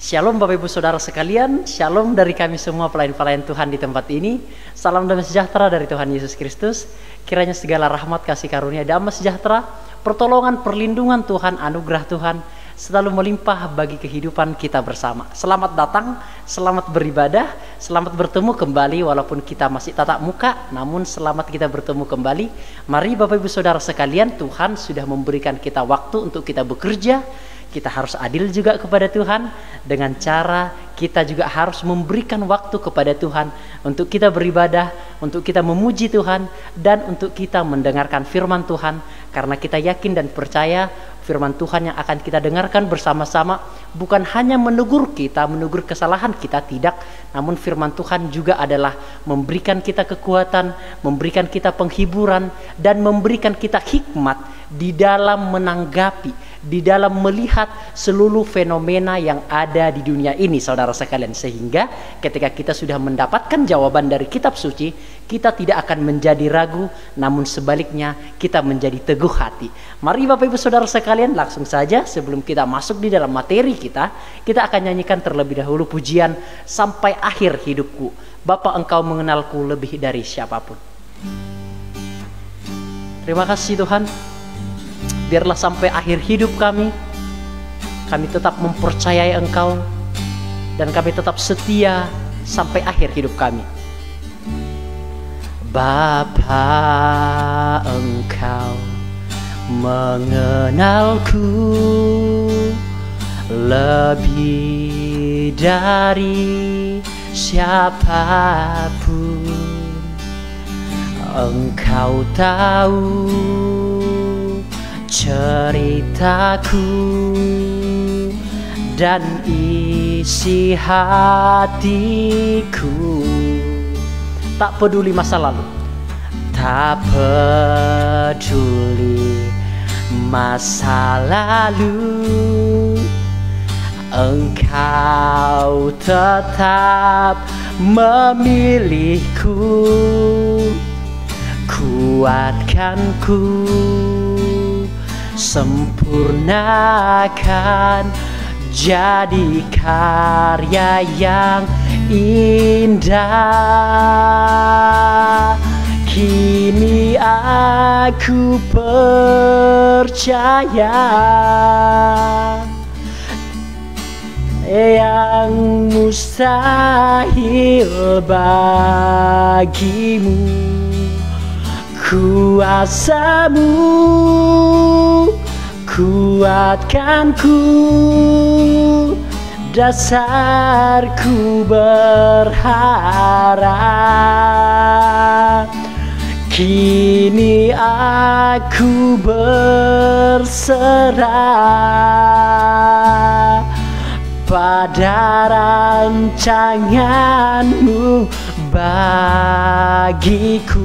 Shalom Bapak Ibu Saudara sekalian, shalom dari kami semua pelayan-pelayan Tuhan di tempat ini. Salam damai sejahtera dari Tuhan Yesus Kristus. Kiranya segala rahmat, kasih karunia, damai sejahtera, pertolongan, perlindungan Tuhan, anugerah Tuhan selalu melimpah bagi kehidupan kita bersama. Selamat datang, selamat beribadah, selamat bertemu kembali walaupun kita masih tatap muka, namun selamat kita bertemu kembali. Mari Bapak Ibu Saudara sekalian, Tuhan sudah memberikan kita waktu untuk kita bekerja. Kita harus adil juga kepada Tuhan dengan cara kita juga harus memberikan waktu kepada Tuhan untuk kita beribadah, untuk kita memuji Tuhan, dan untuk kita mendengarkan firman Tuhan. Karena kita yakin dan percaya firman Tuhan yang akan kita dengarkan bersama-sama bukan hanya menegur kita, menegur kesalahan kita, tidak. Namun firman Tuhan juga adalah memberikan kita kekuatan, memberikan kita penghiburan, dan memberikan kita hikmat di dalam menanggapi, di dalam melihat seluruh fenomena yang ada di dunia ini, saudara sekalian. Sehingga ketika kita sudah mendapatkan jawaban dari kitab suci, kita tidak akan menjadi ragu, namun sebaliknya kita menjadi teguh hati. Mari Bapak Ibu Saudara sekalian, langsung saja sebelum kita masuk di dalam materi kita akan nyanyikan terlebih dahulu pujian Sampai Akhir Hidupku. Bapa, Engkau mengenalku lebih dari siapapun. Terima kasih Tuhan. Biarlah sampai akhir hidup kami tetap mempercayai Engkau, dan kami tetap setia sampai akhir hidup kami. Bapa, Engkau mengenalku lebih dari siapapun. Engkau tahu ceritaku dan isi hatiku. Tak peduli masa lalu, tak peduli masa lalu, Engkau tetap memilihku. Kuatkanku, sempurnakan, jadi karya yang indah. Kini aku percaya yang mustahil bagimu, kuasa-Mu kuatkanku, dasarku berharap. Kini aku berserah pada rancangan-Mu bagiku.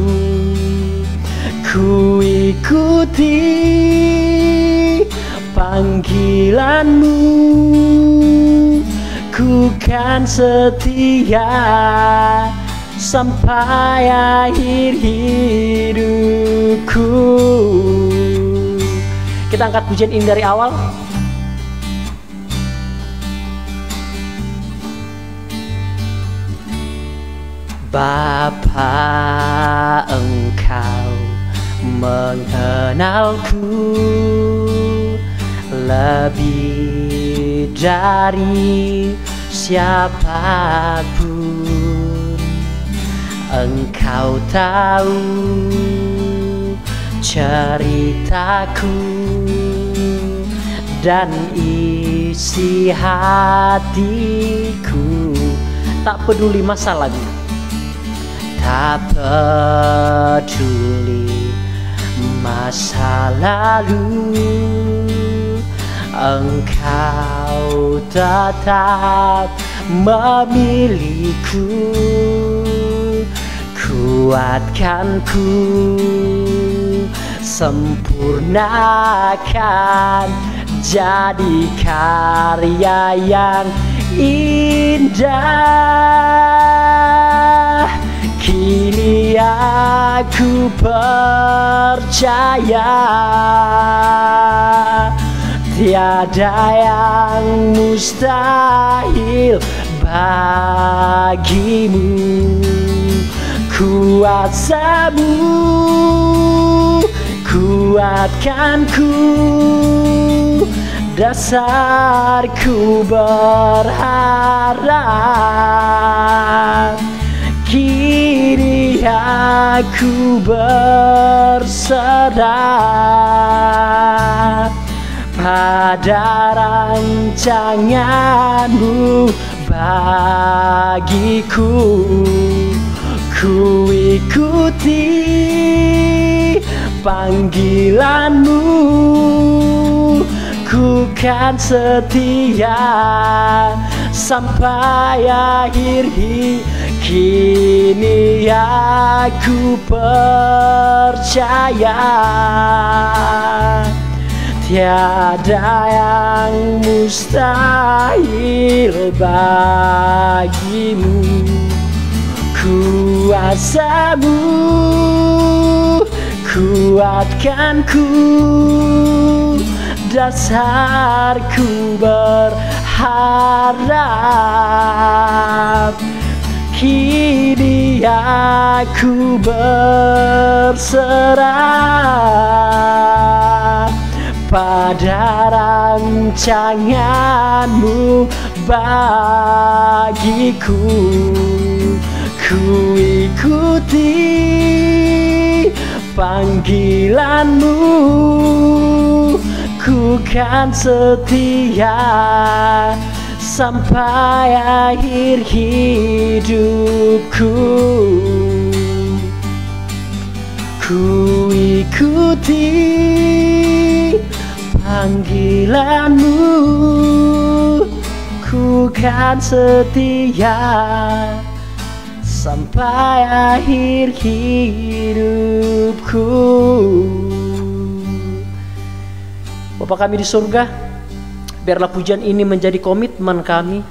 Ku ikuti panggilan-Mu, ku kan setia sampai akhir hidupku. Kita angkat pujian ini dari awal. Bapa, Engkau mengenalku lebih dari siapapun. Engkau tahu ceritaku dan isi hatiku. Tak peduli masa lalu, tak peduli masa lalu, Engkau tetap memilihku. Kuatkanku, sempurnakan, jadi karya yang indah. Kini aku percaya Tiada yang mustahil bagimu. Kuasamu kuatkanku, dasarku berharap. Kini aku berserah pada rancanganmu bagiku. Ku ikuti panggilanmu, ku kan setia sampai akhir hidup. Kini aku percaya tiada yang mustahil bagimu. Kuasamu kuatkanku, dasarku berharap. Kini aku berserah pada rancanganmu bagiku. Ku ikuti panggilanmu, ku kan setia sampai akhir hidupku. Ku ikuti panggilanmu, ku kan setia sampai akhir hidupku. Bapa kami di surga, biarlah pujian ini menjadi komitmen kami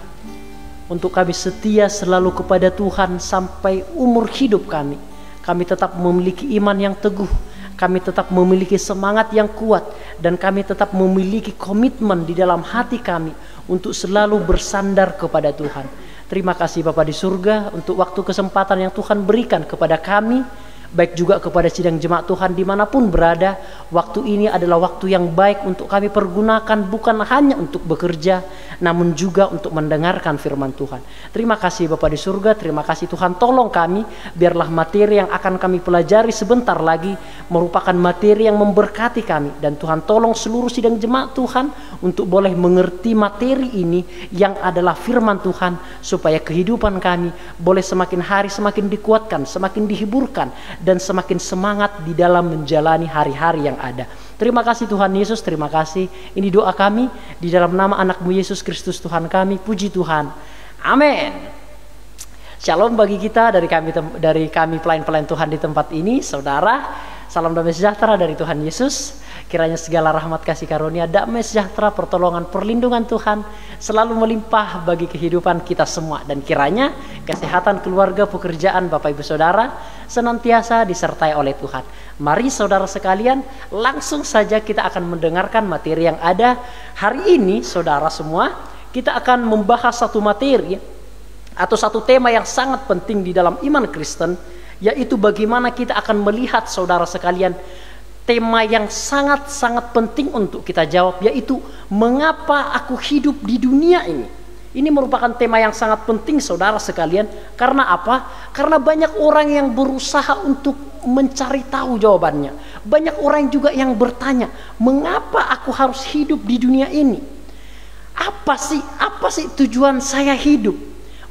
untuk kami setia selalu kepada Tuhan sampai umur hidup kami. Kami tetap memiliki iman yang teguh, kami tetap memiliki semangat yang kuat, dan kami tetap memiliki komitmen di dalam hati kami untuk selalu bersandar kepada Tuhan. Terima kasih Bapa di surga untuk waktu kesempatan yang Tuhan berikan kepada kami, baik juga kepada sidang jemaat Tuhan dimanapun berada. Waktu ini adalah waktu yang baik untuk kami pergunakan, bukan hanya untuk bekerja, namun juga untuk mendengarkan firman Tuhan. Terima kasih Bapa di surga, terima kasih Tuhan, tolong kami, biarlah materi yang akan kami pelajari sebentar lagi merupakan materi yang memberkati kami. Dan Tuhan tolong seluruh sidang jemaat Tuhan untuk boleh mengerti materi ini yang adalah firman Tuhan, supaya kehidupan kami boleh semakin hari semakin dikuatkan, semakin dihiburkan, dan semakin semangat di dalam menjalani hari-hari yang ada. Terima kasih Tuhan Yesus, terima kasih. Ini doa kami di dalam nama anak-Mu Yesus Kristus Tuhan kami. Puji Tuhan. Amin. Shalom bagi kita dari kami pelayan-pelayan Tuhan di tempat ini, saudara. Salam damai sejahtera dari Tuhan Yesus. Kiranya segala rahmat kasih karunia, damai sejahtera, pertolongan, perlindungan Tuhan selalu melimpah bagi kehidupan kita semua. Dan kiranya kesehatan keluarga, pekerjaan Bapak Ibu Saudara senantiasa disertai oleh Tuhan. Mari saudara sekalian, langsung saja kita akan mendengarkan materi yang ada. Hari ini saudara semua, kita akan membahas satu materi atau satu tema yang sangat penting di dalam iman Kristen, yaitu bagaimana kita akan melihat saudara sekalian tema yang sangat-sangat penting untuk kita jawab, yaitu mengapa aku hidup di dunia ini. Ini merupakan tema yang sangat penting saudara sekalian. Karena apa? Karena banyak orang yang berusaha untuk mencari tahu jawabannya. Banyak orang juga yang bertanya, mengapa aku harus hidup di dunia ini? Apa sih tujuan saya hidup?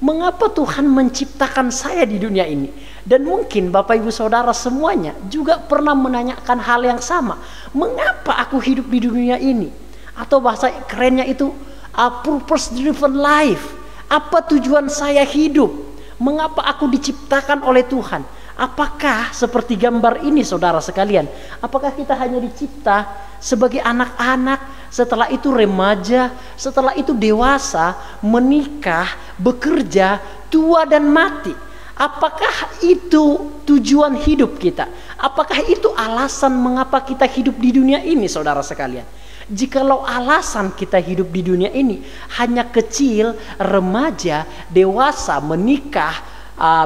Mengapa Tuhan menciptakan saya di dunia ini? Dan mungkin Bapak Ibu Saudara semuanya juga pernah menanyakan hal yang sama. Mengapa aku hidup di dunia ini? Atau bahasa kerennya itu purpose driven life. Apa tujuan saya hidup? Mengapa aku diciptakan oleh Tuhan? Apakah seperti gambar ini saudara sekalian? Apakah kita hanya dicipta sebagai anak-anak, setelah itu remaja, setelah itu dewasa, menikah, bekerja, tua dan mati? Apakah itu tujuan hidup kita? Apakah itu alasan mengapa kita hidup di dunia ini saudara sekalian? Jikalau alasan kita hidup di dunia ini hanya kecil, remaja, dewasa, menikah,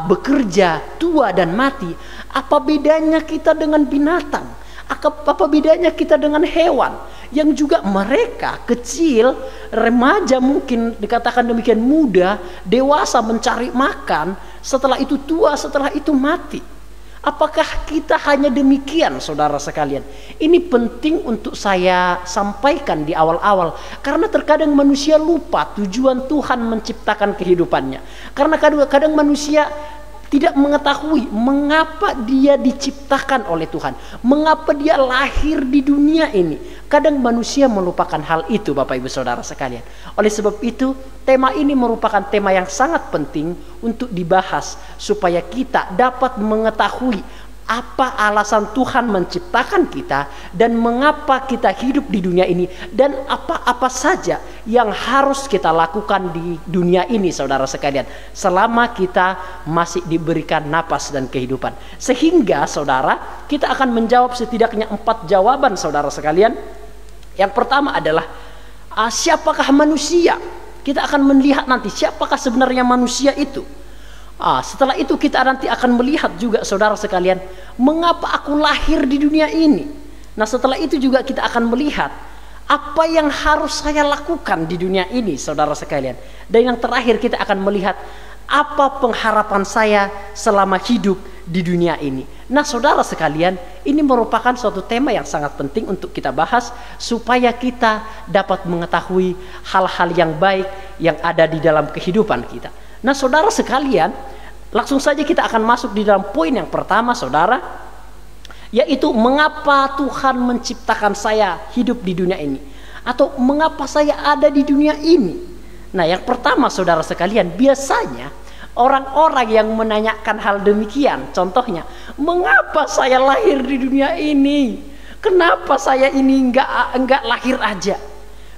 bekerja, tua dan mati, apa bedanya kita dengan binatang? Apa bedanya kita dengan hewan yang juga mereka kecil, remaja mungkin dikatakan demikian, muda, dewasa mencari makan, setelah itu tua, setelah itu mati. Apakah kita hanya demikian, saudara sekalian? Ini penting untuk saya sampaikan di awal-awal, karena terkadang manusia lupa tujuan Tuhan menciptakan kehidupannya. Karena kadang-kadang manusia tidak mengetahui mengapa dia diciptakan oleh Tuhan, mengapa dia lahir di dunia ini. Kadang manusia melupakan hal itu, Bapak Ibu Saudara sekalian. Oleh sebab itu, tema ini merupakan tema yang sangat penting untuk dibahas, supaya kita dapat mengetahui apa alasan Tuhan menciptakan kita, dan mengapa kita hidup di dunia ini, dan apa-apa saja yang harus kita lakukan di dunia ini, saudara sekalian, selama kita masih diberikan napas dan kehidupan. Sehingga saudara, kita akan menjawab setidaknya 4 jawaban, saudara sekalian. Yang pertama adalah siapakah manusia? Kita akan melihat nanti siapakah sebenarnya manusia itu. Setelah itu kita nanti akan melihat juga, saudara sekalian, mengapa aku lahir di dunia ini. Nah, setelah itu juga kita akan melihat apa yang harus saya lakukan di dunia ini, saudara sekalian. Dan yang terakhir kita akan melihat apa pengharapan saya selama hidup di dunia ini. Nah, saudara sekalian, ini merupakan suatu tema yang sangat penting untuk kita bahas, supaya kita dapat mengetahui hal-hal yang baik yang ada di dalam kehidupan kita. Nah, saudara sekalian, langsung saja kita akan masuk di dalam poin yang pertama, saudara, yaitu mengapa Tuhan menciptakan saya hidup di dunia ini, atau mengapa saya ada di dunia ini. Nah, yang pertama, saudara sekalian, biasanya orang-orang yang menanyakan hal demikian, contohnya, mengapa saya lahir di dunia ini? Kenapa saya ini enggak lahir aja?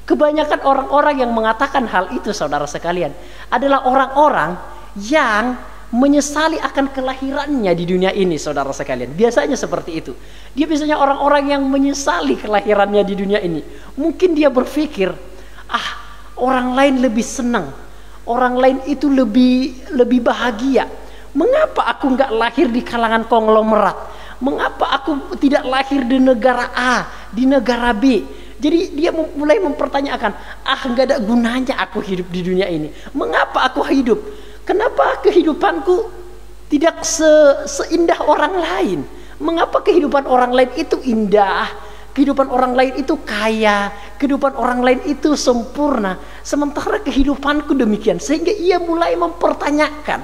Kebanyakan orang-orang yang mengatakan hal itu, saudara sekalian, adalah orang-orang yang menyesali akan kelahirannya di dunia ini, saudara sekalian. Biasanya seperti itu. Dia biasanya orang-orang yang menyesali kelahirannya di dunia ini. Mungkin dia berpikir, orang lain lebih senang, orang lain itu lebih bahagia. Mengapa aku enggak lahir di kalangan konglomerat? Mengapa aku tidak lahir di negara A, di negara B? Jadi dia mulai mempertanyakan, enggak ada gunanya aku hidup di dunia ini. Mengapa aku hidup? Kenapa kehidupanku tidak seindah orang lain? Mengapa kehidupan orang lain itu indah? Kehidupan orang lain itu kaya, kehidupan orang lain itu sempurna, sementara kehidupanku demikian. Sehingga ia mulai mempertanyakan,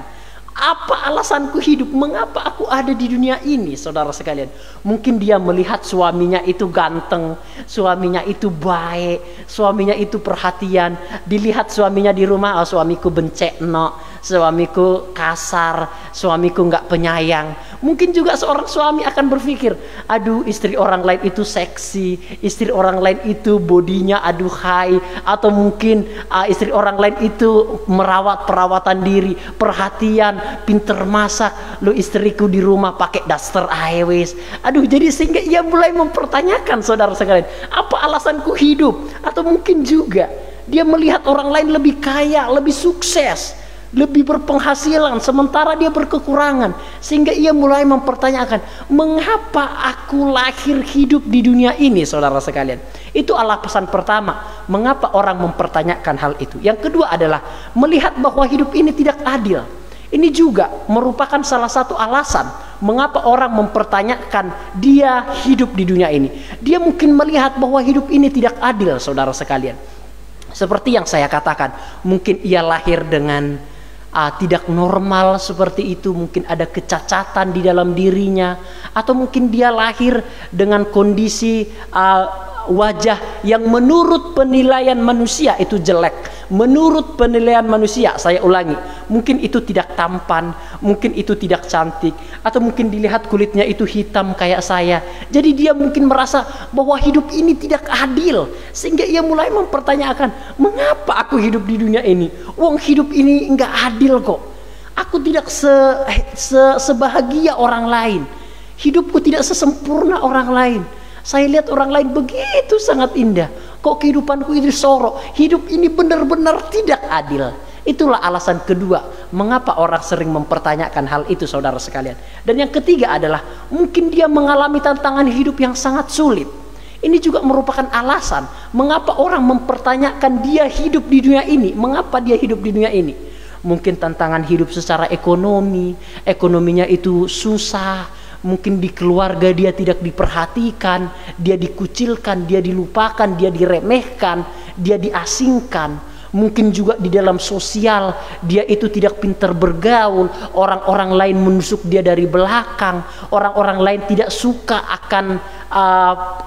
apa alasanku hidup? Mengapa aku ada di dunia ini, saudara sekalian? Mungkin dia melihat suaminya itu ganteng, suaminya itu baik, suaminya itu perhatian. Dilihat suaminya di rumah, suamiku bencekno, suamiku kasar, suamiku nggak penyayang. Mungkin juga seorang suami akan berpikir, aduh, istri orang lain itu seksi, istri orang lain itu bodinya aduhai, atau mungkin istri orang lain itu perawatan diri, perhatian, pinter masak, lo istriku di rumah pakai daster aewes. Aduh, jadi sehingga ia mulai mempertanyakan, saudara sekalian, apa alasanku hidup? Atau mungkin juga dia melihat orang lain lebih kaya, lebih sukses, lebih berpenghasilan, sementara dia berkekurangan. Sehingga ia mulai mempertanyakan, mengapa aku lahir hidup di dunia ini, saudara sekalian. Itu alasan pertama, mengapa orang mempertanyakan hal itu. Yang kedua adalah melihat bahwa hidup ini tidak adil. Ini juga merupakan salah satu alasan mengapa orang mempertanyakan dia hidup di dunia ini. Dia mungkin melihat bahwa hidup ini tidak adil, saudara sekalian. Seperti yang saya katakan, mungkin ia lahir dengan tidak normal seperti itu, mungkin ada kecacatan di dalam dirinya, atau mungkin dia lahir dengan kondisi wajah yang menurut penilaian manusia itu jelek. Menurut penilaian manusia, saya ulangi, mungkin itu tidak tampan, mungkin itu tidak cantik, atau mungkin dilihat kulitnya itu hitam kayak saya. Jadi dia mungkin merasa bahwa hidup ini tidak adil, sehingga ia mulai mempertanyakan, mengapa aku hidup di dunia ini? Wong hidup ini enggak adil kok. Aku tidak sebahagia orang lain. Hidupku tidak sesempurna orang lain. Saya lihat orang lain begitu sangat indah. Kok kehidupanku ini sorok? Hidup ini benar-benar tidak adil. Itulah alasan kedua mengapa orang sering mempertanyakan hal itu, saudara sekalian. Dan yang ketiga adalah mungkin dia mengalami tantangan hidup yang sangat sulit. Ini juga merupakan alasan mengapa orang mempertanyakan dia hidup di dunia ini. Mengapa dia hidup di dunia ini? Mungkin tantangan hidup secara ekonomi, ekonominya itu susah. Mungkin di keluarga dia tidak diperhatikan, dia dikucilkan, dia dilupakan, dia diremehkan, dia diasingkan. Mungkin juga di dalam sosial dia itu tidak pintar bergaul, orang-orang lain menusuk dia dari belakang, orang-orang lain tidak suka akan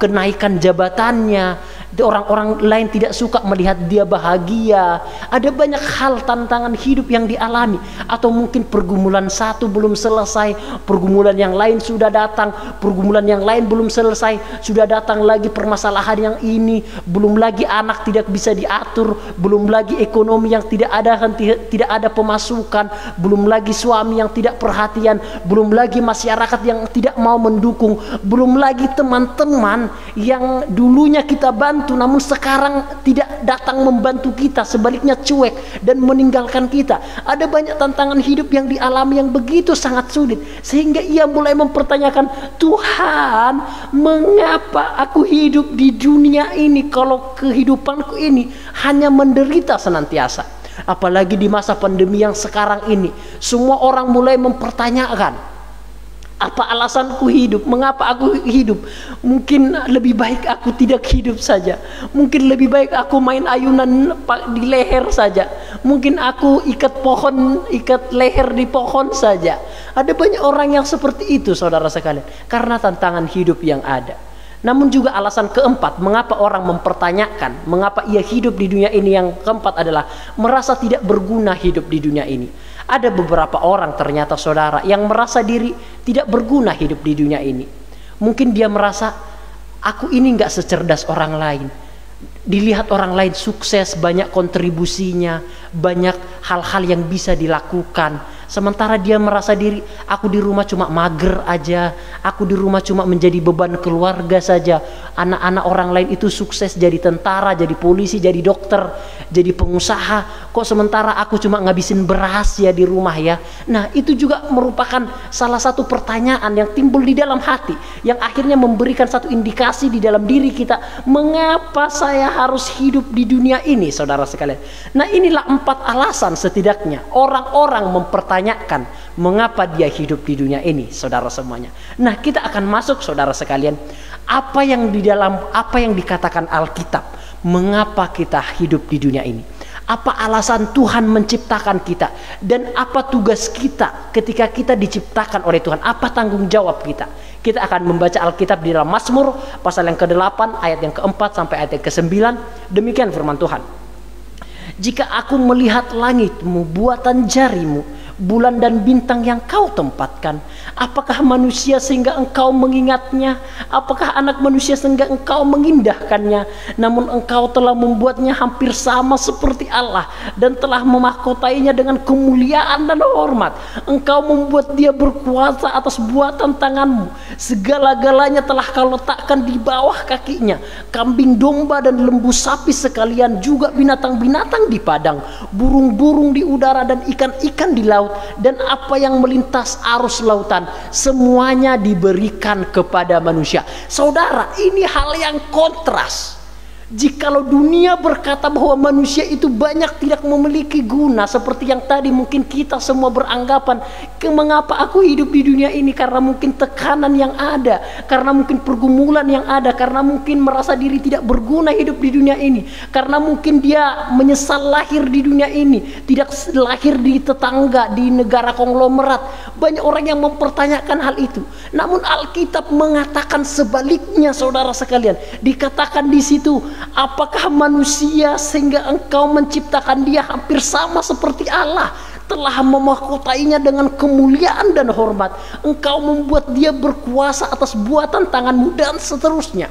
kenaikan jabatannya, orang-orang lain tidak suka melihat dia bahagia. Ada banyak hal tantangan hidup yang dialami, atau mungkin pergumulan satu belum selesai, pergumulan yang lain sudah datang, pergumulan yang lain belum selesai, sudah datang lagi permasalahan yang ini, belum lagi anak tidak bisa diatur, belum lagi ekonomi yang tidak ada pemasukan, belum lagi suami yang tidak perhatian, belum lagi masyarakat yang tidak mau mendukung, belum lagi teman-teman yang dulunya kita bantu namun sekarang tidak datang membantu kita, sebaliknya cuek dan meninggalkan kita. Ada banyak tantangan hidup yang dialami yang begitu sangat sulit, sehingga ia mulai mempertanyakan, Tuhan, mengapa aku hidup di dunia ini kalau kehidupanku ini hanya menderita senantiasa? Apalagi di masa pandemi yang sekarang ini, semua orang mulai mempertanyakan, apa alasanku hidup? Mengapa aku hidup? Mungkin lebih baik aku tidak hidup saja. Mungkin lebih baik aku main ayunan di leher saja. Mungkin aku ikat leher di pohon saja. Ada banyak orang yang seperti itu, saudara sekalian, karena tantangan hidup yang ada. Namun juga alasan keempat mengapa orang mempertanyakan mengapa ia hidup di dunia ini, yang keempat adalah merasa tidak berguna hidup di dunia ini. Ada beberapa orang ternyata, saudara, yang merasa diri tidak berguna hidup di dunia ini. Mungkin dia merasa, aku ini nggak secerdas orang lain. Dilihat orang lain sukses, banyak kontribusinya, banyak hal-hal yang bisa dilakukan. Sementara dia merasa diri, aku di rumah cuma mager aja, aku di rumah cuma menjadi beban keluarga saja. Anak-anak orang lain itu sukses jadi tentara, jadi polisi, jadi dokter, jadi pengusaha. Kok sementara aku cuma ngabisin beras ya di rumah ya. Nah, itu juga merupakan salah satu pertanyaan yang timbul di dalam hati, yang akhirnya memberikan satu indikasi di dalam diri kita, mengapa saya harus hidup di dunia ini, saudara sekalian. Nah, inilah 4 alasan setidaknya orang-orang mempertanyakan mengapa dia hidup di dunia ini, saudara semuanya. Nah, kita akan masuk, saudara sekalian, apa yang dikatakan Alkitab, mengapa kita hidup di dunia ini, apa alasan Tuhan menciptakan kita, dan apa tugas kita ketika kita diciptakan oleh Tuhan, apa tanggung jawab kita. Kita akan membaca Alkitab di dalam Mazmur pasal yang ke-8 ayat yang ke-4 sampai ayat yang ke-9. Demikian firman Tuhan. Jika aku melihat langitmu, buatan jarimu, bulan dan bintang yang kau tempatkan, apakah manusia sehingga engkau mengingatnya? Apakah anak manusia sehingga engkau mengindahkannya? Namun engkau telah membuatnya hampir sama seperti Allah dan telah memahkotainya dengan kemuliaan dan hormat. Engkau membuat dia berkuasa atas buatan tanganmu. Segala-galanya telah kau letakkan di bawah kakinya. Kambing domba dan lembu sapi sekalian, juga binatang-binatang di padang, burung-burung di udara dan ikan-ikan di laut, dan apa yang melintas arus lautan, semuanya diberikan kepada manusia. Saudara, ini hal yang kontras. Jikalau dunia berkata bahwa manusia itu banyak tidak memiliki guna, seperti yang tadi mungkin kita semua beranggapan, mengapa aku hidup di dunia ini? Karena mungkin tekanan yang ada, karena mungkin pergumulan yang ada, karena mungkin merasa diri tidak berguna hidup di dunia ini, karena mungkin dia menyesal lahir di dunia ini, tidak lahir di tetangga, di negara konglomerat. Banyak orang yang mempertanyakan hal itu. Namun Alkitab mengatakan sebaliknya, saudara sekalian. Dikatakan di situ, apakah manusia sehingga engkau menciptakan dia hampir sama seperti Allah, telah memahkotainya dengan kemuliaan dan hormat. Engkau membuat dia berkuasa atas buatan tanganmu, dan seterusnya.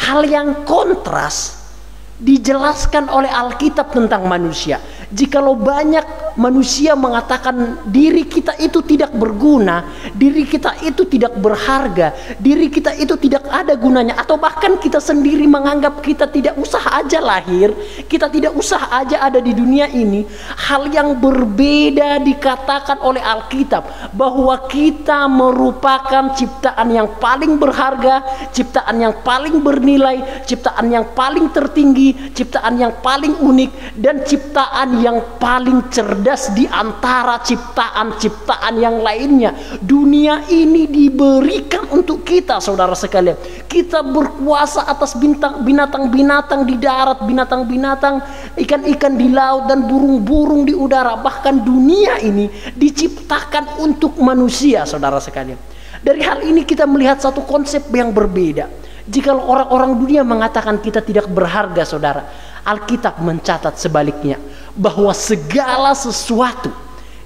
Hal yang kontras dijelaskan oleh Alkitab tentang manusia. Jikalau banyak manusia mengatakan diri kita itu tidak berguna, diri kita itu tidak berharga, diri kita itu tidak ada gunanya, atau bahkan kita sendiri menganggap kita tidak usah aja lahir, kita tidak usah aja ada di dunia ini. Hal yang berbeda dikatakan oleh Alkitab, bahwa kita merupakan ciptaan yang paling berharga, ciptaan yang paling bernilai, ciptaan yang paling tertinggi, ciptaan yang paling unik, dan ciptaan yang paling cerdas di antara ciptaan-ciptaan yang lainnya. Dunia ini diberikan untuk kita, saudara sekalian. Kita berkuasa atas binatang-binatang di darat, binatang-binatang, ikan-ikan di laut, dan burung-burung di udara. Bahkan dunia ini diciptakan untuk manusia, saudara sekalian. Dari hal ini kita melihat satu konsep yang berbeda. Jika orang-orang dunia mengatakan kita tidak berharga, saudara, Alkitab mencatat sebaliknya, bahwa segala sesuatu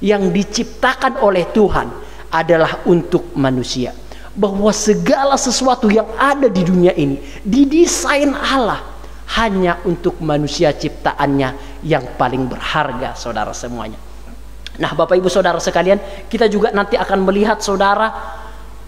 yang diciptakan oleh Tuhan adalah untuk manusia. Bahwa segala sesuatu yang ada di dunia ini didesain Allah hanya untuk manusia ciptaannya yang paling berharga, saudara semuanya. Nah, Bapak Ibu Saudara sekalian, kita juga nanti akan melihat, saudara,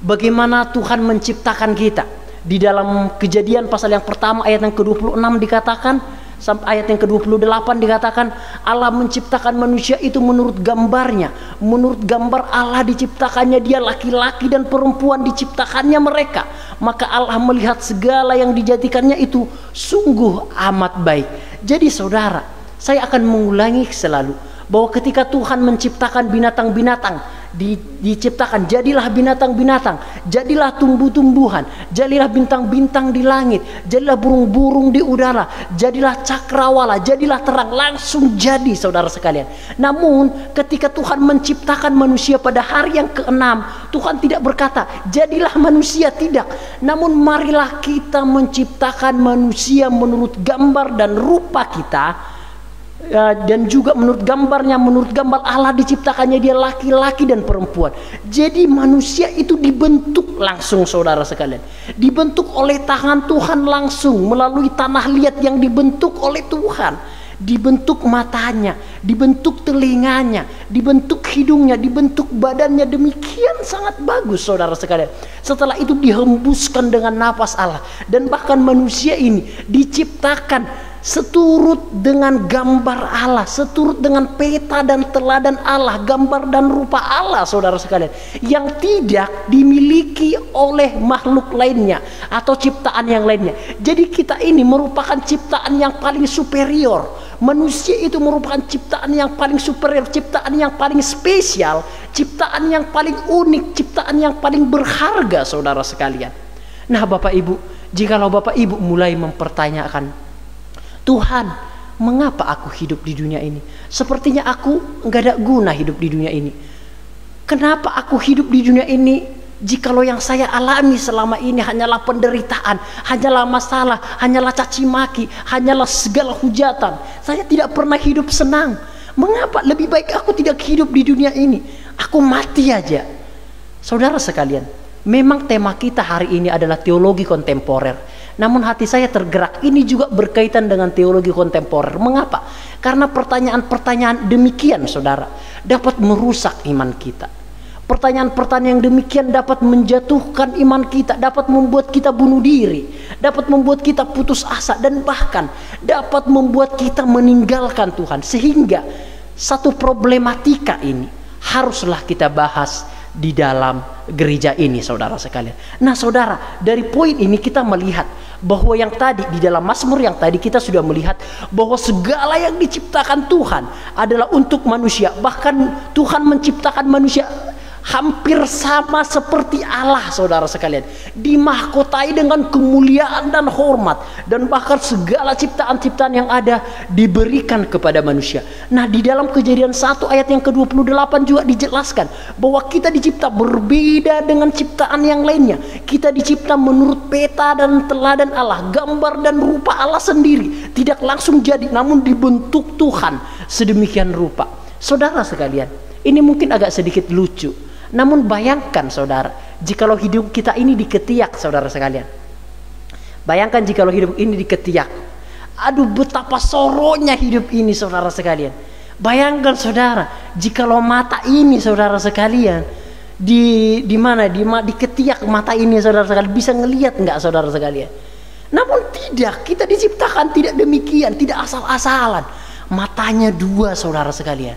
bagaimana Tuhan menciptakan kita. Di dalam Kejadian pasal yang pertama ayat yang ke-26 dikatakan, sampai ayat yang ke-28 dikatakan, Allah menciptakan manusia itu menurut gambarnya. Menurut gambar Allah diciptakannya dia, laki-laki dan perempuan diciptakannya mereka. Maka Allah melihat segala yang dijadikannya itu sungguh amat baik. Jadi saudara, saya akan mengulangi selalu, bahwa ketika Tuhan menciptakan binatang-binatang, diciptakan, jadilah binatang-binatang, jadilah tumbuh-tumbuhan, jadilah bintang-bintang di langit, jadilah burung-burung di udara, jadilah cakrawala, jadilah terang, langsung jadi, saudara sekalian. Namun ketika Tuhan menciptakan manusia pada hari yang ke-6, Tuhan tidak berkata jadilah manusia, tidak. Namun marilah kita menciptakan manusia menurut gambar dan rupa kita. Dan juga menurut gambarnya, menurut gambar Allah diciptakannya dia, laki-laki dan perempuan. Jadi manusia itu dibentuk langsung, saudara sekalian. Dibentuk oleh tangan Tuhan langsung, melalui tanah liat yang dibentuk oleh Tuhan. Dibentuk matanya, dibentuk telinganya, dibentuk hidungnya, dibentuk badannya. Demikian sangat bagus, saudara sekalian. Setelah itu dihembuskan dengan napas Allah. Dan bahkan manusia ini diciptakan seturut dengan gambar Allah, seturut dengan peta dan teladan Allah, gambar dan rupa Allah, saudara sekalian, yang tidak dimiliki oleh makhluk lainnya atau ciptaan yang lainnya. Jadi kita ini merupakan ciptaan yang paling superior. Manusia itu merupakan ciptaan yang paling superior, ciptaan yang paling spesial, ciptaan yang paling unik, ciptaan yang paling berharga, saudara sekalian. Nah, Bapak Ibu, jikalau Bapak Ibu mulai mempertanyakan, Tuhan, mengapa aku hidup di dunia ini? Sepertinya aku nggak ada guna hidup di dunia ini. Kenapa aku hidup di dunia ini jikalau yang saya alami selama ini hanyalah penderitaan, hanyalah masalah, hanyalah caci maki, hanyalah segala hujatan. Saya tidak pernah hidup senang. Mengapa lebih baik aku tidak hidup di dunia ini? Aku mati aja. Saudara sekalian, memang tema kita hari ini adalah teologi kontemporer. Namun hati saya tergerak, ini juga berkaitan dengan teologi kontemporer. Mengapa? Karena pertanyaan-pertanyaan demikian, saudara, dapat merusak iman kita. Pertanyaan-pertanyaan yang demikian dapat menjatuhkan iman kita, dapat membuat kita bunuh diri, dapat membuat kita putus asa, dan bahkan dapat membuat kita meninggalkan Tuhan. Sehingga satu problematika ini haruslah kita bahas di dalam gereja ini, saudara sekalian. Nah, saudara, dari poin ini kita melihat bahwa yang tadi di dalam Mazmur yang tadi kita sudah melihat bahwa segala yang diciptakan Tuhan adalah untuk manusia. Bahkan Tuhan menciptakan manusia hampir sama seperti Allah, saudara sekalian, dimahkotai dengan kemuliaan dan hormat, dan bahkan segala ciptaan-ciptaan yang ada diberikan kepada manusia. Nah, di dalam Kejadian 1 ayat yang ke-28 juga dijelaskan bahwa kita dicipta berbeda dengan ciptaan yang lainnya. Kita dicipta menurut peta dan teladan Allah, gambar dan rupa Allah sendiri, tidak langsung jadi, namun dibentuk Tuhan sedemikian rupa. Saudara sekalian, ini mungkin agak sedikit lucu. Namun bayangkan, saudara, jikalau hidup kita ini diketiak, saudara sekalian. Bayangkan jikalau hidup ini diketiak. Aduh, betapa soronya hidup ini, saudara sekalian. Bayangkan saudara, jikalau mata ini saudara sekalian di ketiak mata ini saudara sekalian, bisa ngelihat nggak saudara sekalian? Namun tidak, kita diciptakan tidak demikian, tidak asal-asalan. Matanya dua saudara sekalian,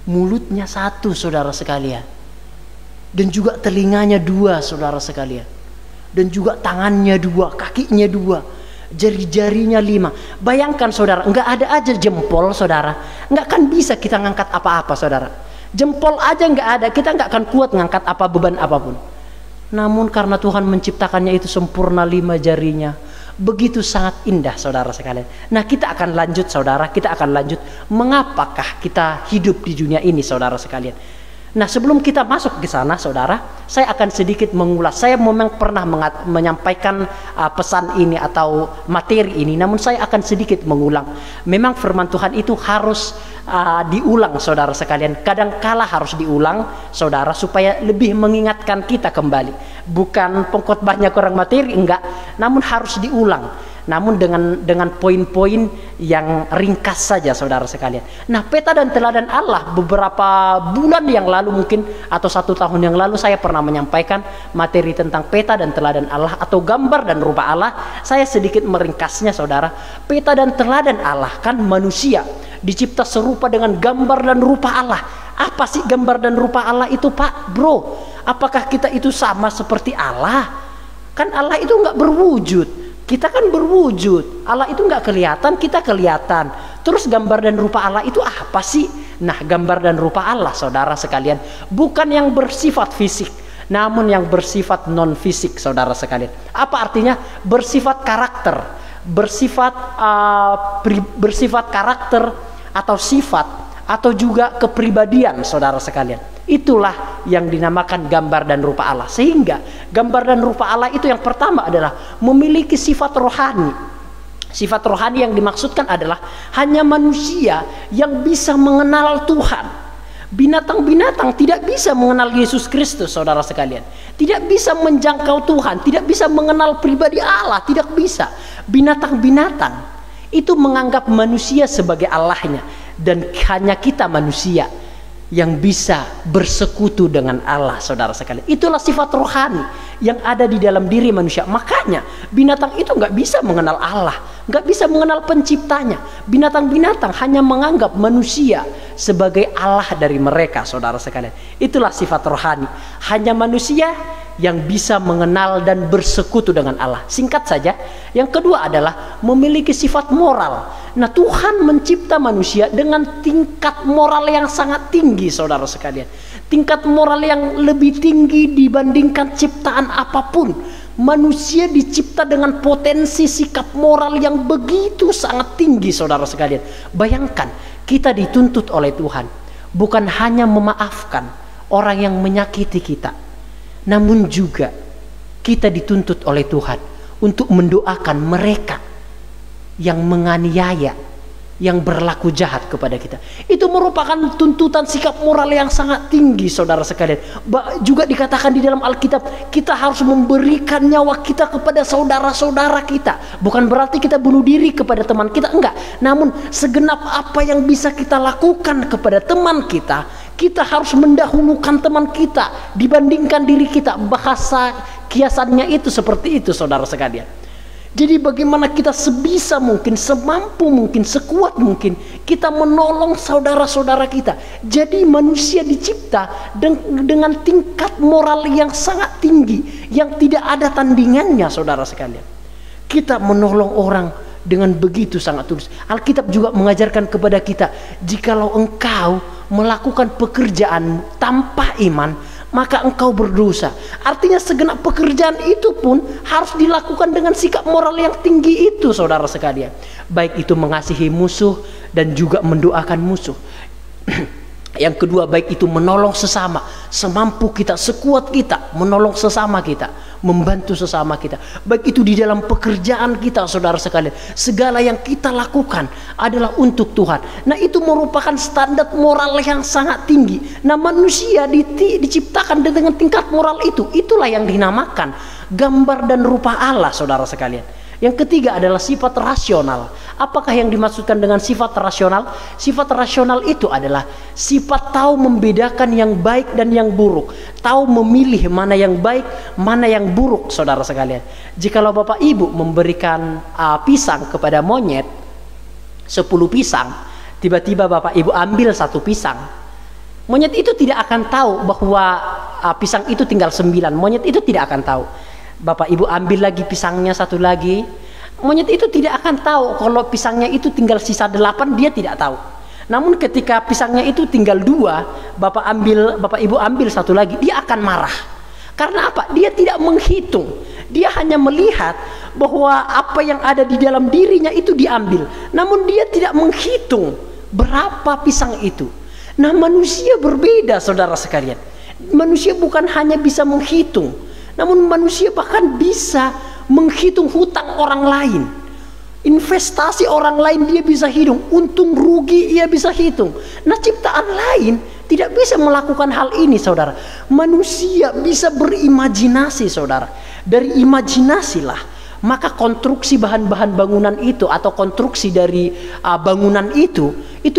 mulutnya satu saudara sekalian, dan juga telinganya dua saudara sekalian, dan juga tangannya dua, kakinya dua, jari-jarinya 5. Bayangkan saudara, nggak ada aja jempol saudara, nggak akan bisa kita ngangkat apa-apa saudara. Jempol aja nggak ada, kita nggak akan kuat ngangkat apa beban apapun. Namun karena Tuhan menciptakannya itu sempurna 5 jarinya, begitu sangat indah saudara sekalian. Nah, kita akan lanjut saudara, kita akan lanjut mengapakah kita hidup di dunia ini saudara sekalian. Nah, sebelum kita masuk ke sana saudara, saya akan sedikit mengulas. Saya memang pernah menyampaikan pesan ini atau materi ini, namun saya akan sedikit mengulang. Memang firman Tuhan itu harus diulang saudara sekalian. Kadangkala harus diulang saudara, supaya lebih mengingatkan kita kembali. Bukan pengkhotbahnya kurang materi, enggak, namun harus diulang. Namun dengan poin-poin yang ringkas saja saudara sekalian. Nah, peta dan teladan Allah, beberapa bulan yang lalu mungkin atau 1 tahun yang lalu saya pernah menyampaikan materi tentang peta dan teladan Allah atau gambar dan rupa Allah. Saya sedikit meringkasnya saudara. Peta dan teladan Allah, kan manusia dicipta serupa dengan gambar dan rupa Allah. Apa sih gambar dan rupa Allah itu Pak Bro? Apakah kita itu sama seperti Allah? Kan Allah itu nggak berwujud, kita kan berwujud. Allah itu nggak kelihatan, kita kelihatan. Terus gambar dan rupa Allah itu apa sih? Nah, gambar dan rupa Allah saudara sekalian, bukan yang bersifat fisik, namun yang bersifat non fisik saudara sekalian. Apa artinya? Bersifat karakter, bersifat karakter atau sifat atau juga kepribadian saudara sekalian. Itulah yang dinamakan gambar dan rupa Allah. Sehingga gambar dan rupa Allah itu yang pertama adalah memiliki sifat rohani. Sifat rohani yang dimaksudkan adalah hanya manusia yang bisa mengenal Tuhan. Binatang-binatang tidak bisa mengenal Yesus Kristus saudara sekalian. Tidak bisa menjangkau Tuhan, tidak bisa mengenal pribadi Allah, tidak bisa. Binatang-binatang itu menganggap manusia sebagai Allahnya, dan hanya kita manusia yang bisa bersekutu dengan Allah saudara sekalian. Itulah sifat rohani yang ada di dalam diri manusia. Makanya binatang itu nggak bisa mengenal Allah, nggak bisa mengenal penciptanya. Binatang-binatang hanya menganggap manusia sebagai Allah dari mereka saudara sekalian. Itulah sifat rohani, hanya manusia yang bisa mengenal dan bersekutu dengan Allah. Singkat saja, yang kedua adalah memiliki sifat moral. Nah, Tuhan mencipta manusia dengan tingkat moral yang sangat tinggi saudara sekalian. Tingkat moral yang lebih tinggi dibandingkan ciptaan apapun. Manusia dicipta dengan potensi sikap moral yang begitu sangat tinggi saudara sekalian. Bayangkan, kita dituntut oleh Tuhan bukan hanya memaafkan orang yang menyakiti kita, namun juga kita dituntut oleh Tuhan untuk mendoakan mereka yang menganiaya, yang berlaku jahat kepada kita. Itu merupakan tuntutan sikap moral yang sangat tinggi saudara sekalian. Juga dikatakan di dalam Alkitab, kita harus memberikan nyawa kita kepada saudara-saudara kita. Bukan berarti kita bunuh diri kepada teman kita, enggak. Namun segenap apa yang bisa kita lakukan kepada teman kita, kita harus mendahulukan teman kita dibandingkan diri kita. Bahasa kiasannya itu seperti itu saudara sekalian. Jadi bagaimana kita sebisa mungkin, semampu mungkin, sekuat mungkin kita menolong saudara-saudara kita. Jadi manusia dicipta dengan tingkat moral yang sangat tinggi, yang tidak ada tandingannya saudara sekalian. Kita menolong orang dengan begitu sangat tulus. Alkitab juga mengajarkan kepada kita, jikalau engkau melakukan pekerjaan tanpa iman, maka engkau berdosa. Artinya segenap pekerjaan itu pun harus dilakukan dengan sikap moral yang tinggi itu saudara sekalian. Baik itu mengasihi musuh dan juga mendoakan musuh. Yang kedua, baik itu menolong sesama, semampu kita, sekuat kita, menolong sesama kita, membantu sesama kita. Baik itu di dalam pekerjaan kita saudara sekalian, segala yang kita lakukan adalah untuk Tuhan. Nah, itu merupakan standar moral yang sangat tinggi. Nah, manusia diciptakan dengan tingkat moral itu. Itulah yang dinamakan gambar dan rupa Allah saudara sekalian. Yang ketiga adalah sifat rasional. Apakah yang dimaksudkan dengan sifat rasional? Sifat rasional itu adalah sifat tahu membedakan yang baik dan yang buruk. Tahu memilih mana yang baik, mana yang buruk, saudara sekalian. Jikalau Bapak Ibu memberikan pisang kepada monyet, 10 pisang, tiba-tiba Bapak Ibu ambil 1 pisang, monyet itu tidak akan tahu bahwa pisang itu tinggal 9. Monyet itu tidak akan tahu. Bapak Ibu ambil lagi pisangnya 1 lagi, monyet itu tidak akan tahu kalau pisangnya itu tinggal sisa 8, dia tidak tahu. Namun ketika pisangnya itu tinggal 2, Bapak Ibu ambil 1 lagi, dia akan marah. Karena apa? Dia tidak menghitung. Dia hanya melihat bahwa apa yang ada di dalam dirinya itu diambil. Namun dia tidak menghitung berapa pisang itu. Nah, manusia berbeda, saudara sekalian. Manusia bukan hanya bisa menghitung, namun manusia bahkan bisa menghitung hutang orang lain. Investasi orang lain dia bisa hitung, untung rugi ia bisa hitung. Nah, ciptaan lain tidak bisa melakukan hal ini, saudara. Manusia bisa berimajinasi, saudara. Dari imajinasilah maka konstruksi bahan-bahan bangunan itu atau konstruksi dari bangunan itu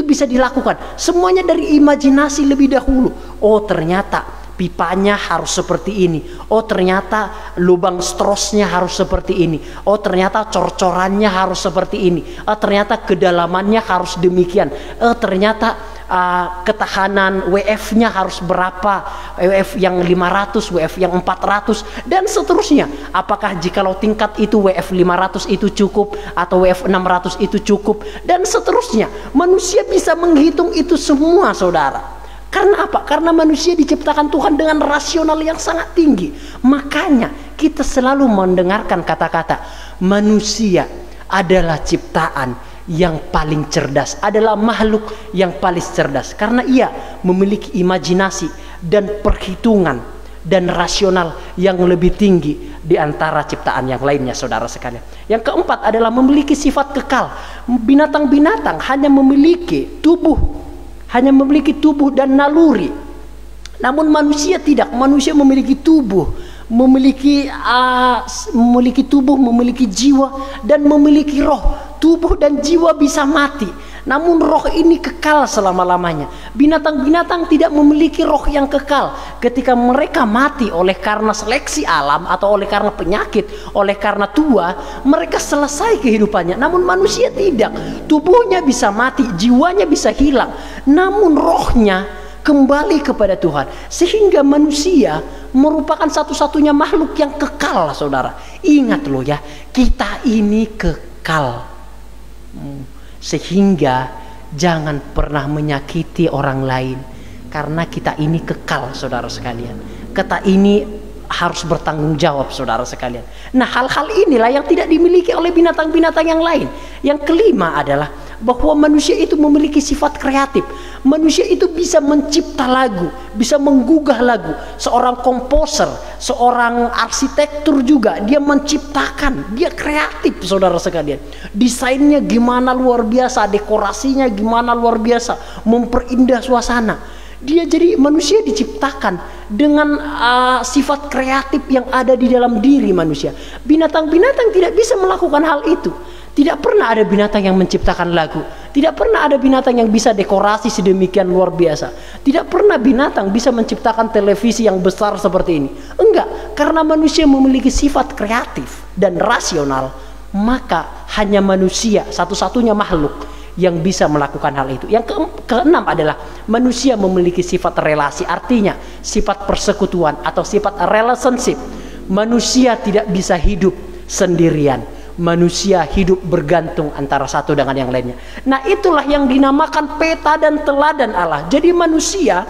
bisa dilakukan. Semuanya dari imajinasi lebih dahulu. Oh, ternyata pipanya harus seperti ini. Oh, ternyata lubang strosnya harus seperti ini. Oh, ternyata cor-corannya harus seperti ini. Oh, ternyata kedalamannya harus demikian. Oh, ternyata ketahanan WF-nya harus berapa, WF yang 500, WF yang 400, dan seterusnya. Apakah jikalau tingkat itu WF 500 itu cukup atau WF 600 itu cukup, dan seterusnya. Manusia bisa menghitung itu semua, saudara. Karena apa? Karena manusia diciptakan Tuhan dengan rasional yang sangat tinggi. Makanya kita selalu mendengarkan kata-kata manusia adalah ciptaan yang paling cerdas, adalah makhluk yang paling cerdas, karena ia memiliki imajinasi dan perhitungan dan rasional yang lebih tinggi di antara ciptaan yang lainnya, saudara sekalian. Yang keempat adalah memiliki sifat kekal. Binatang-binatang hanya memiliki tubuh dan naluri. Namun manusia tidak. Manusia memiliki tubuh, memiliki jiwa dan memiliki roh. Tubuh dan jiwa bisa mati, namun roh ini kekal selama-lamanya. Binatang-binatang tidak memiliki roh yang kekal. Ketika mereka mati oleh karena seleksi alam atau oleh karena penyakit, oleh karena tua, mereka selesai kehidupannya. Namun manusia tidak. Tubuhnya bisa mati, jiwanya bisa hilang, namun rohnya kembali kepada Tuhan. Sehingga manusia merupakan satu-satunya makhluk yang kekal, saudara. Ingat loh ya, kita ini kekal. Sehingga jangan pernah menyakiti orang lain, karena kita ini kekal, saudara sekalian. Kita ini harus bertanggung jawab, saudara sekalian. Nah, hal-hal inilah yang tidak dimiliki oleh binatang-binatang yang lain. Yang kelima adalah bahwa manusia itu memiliki sifat kreatif. Manusia itu bisa mencipta lagu, bisa menggugah lagu. Seorang komposer, seorang arsitektur juga, dia menciptakan, dia kreatif, saudara sekalian. Desainnya gimana luar biasa, dekorasinya gimana luar biasa, memperindah suasana. Dia jadi manusia diciptakan dengan sifat kreatif yang ada di dalam diri manusia. Binatang-binatang tidak bisa melakukan hal itu. Tidak pernah ada binatang yang menciptakan lagu. Tidak pernah ada binatang yang bisa dekorasi sedemikian luar biasa. Tidak pernah binatang bisa menciptakan televisi yang besar seperti ini. Enggak, karena manusia memiliki sifat kreatif dan rasional, maka hanya manusia satu-satunya makhluk yang bisa melakukan hal itu. Yang keenam adalah manusia memiliki sifat relasi, artinya sifat persekutuan atau sifat relationship. Manusia tidak bisa hidup sendirian. Manusia hidup bergantung antara satu dengan yang lainnya. Nah, itulah yang dinamakan peta dan teladan Allah. Jadi manusia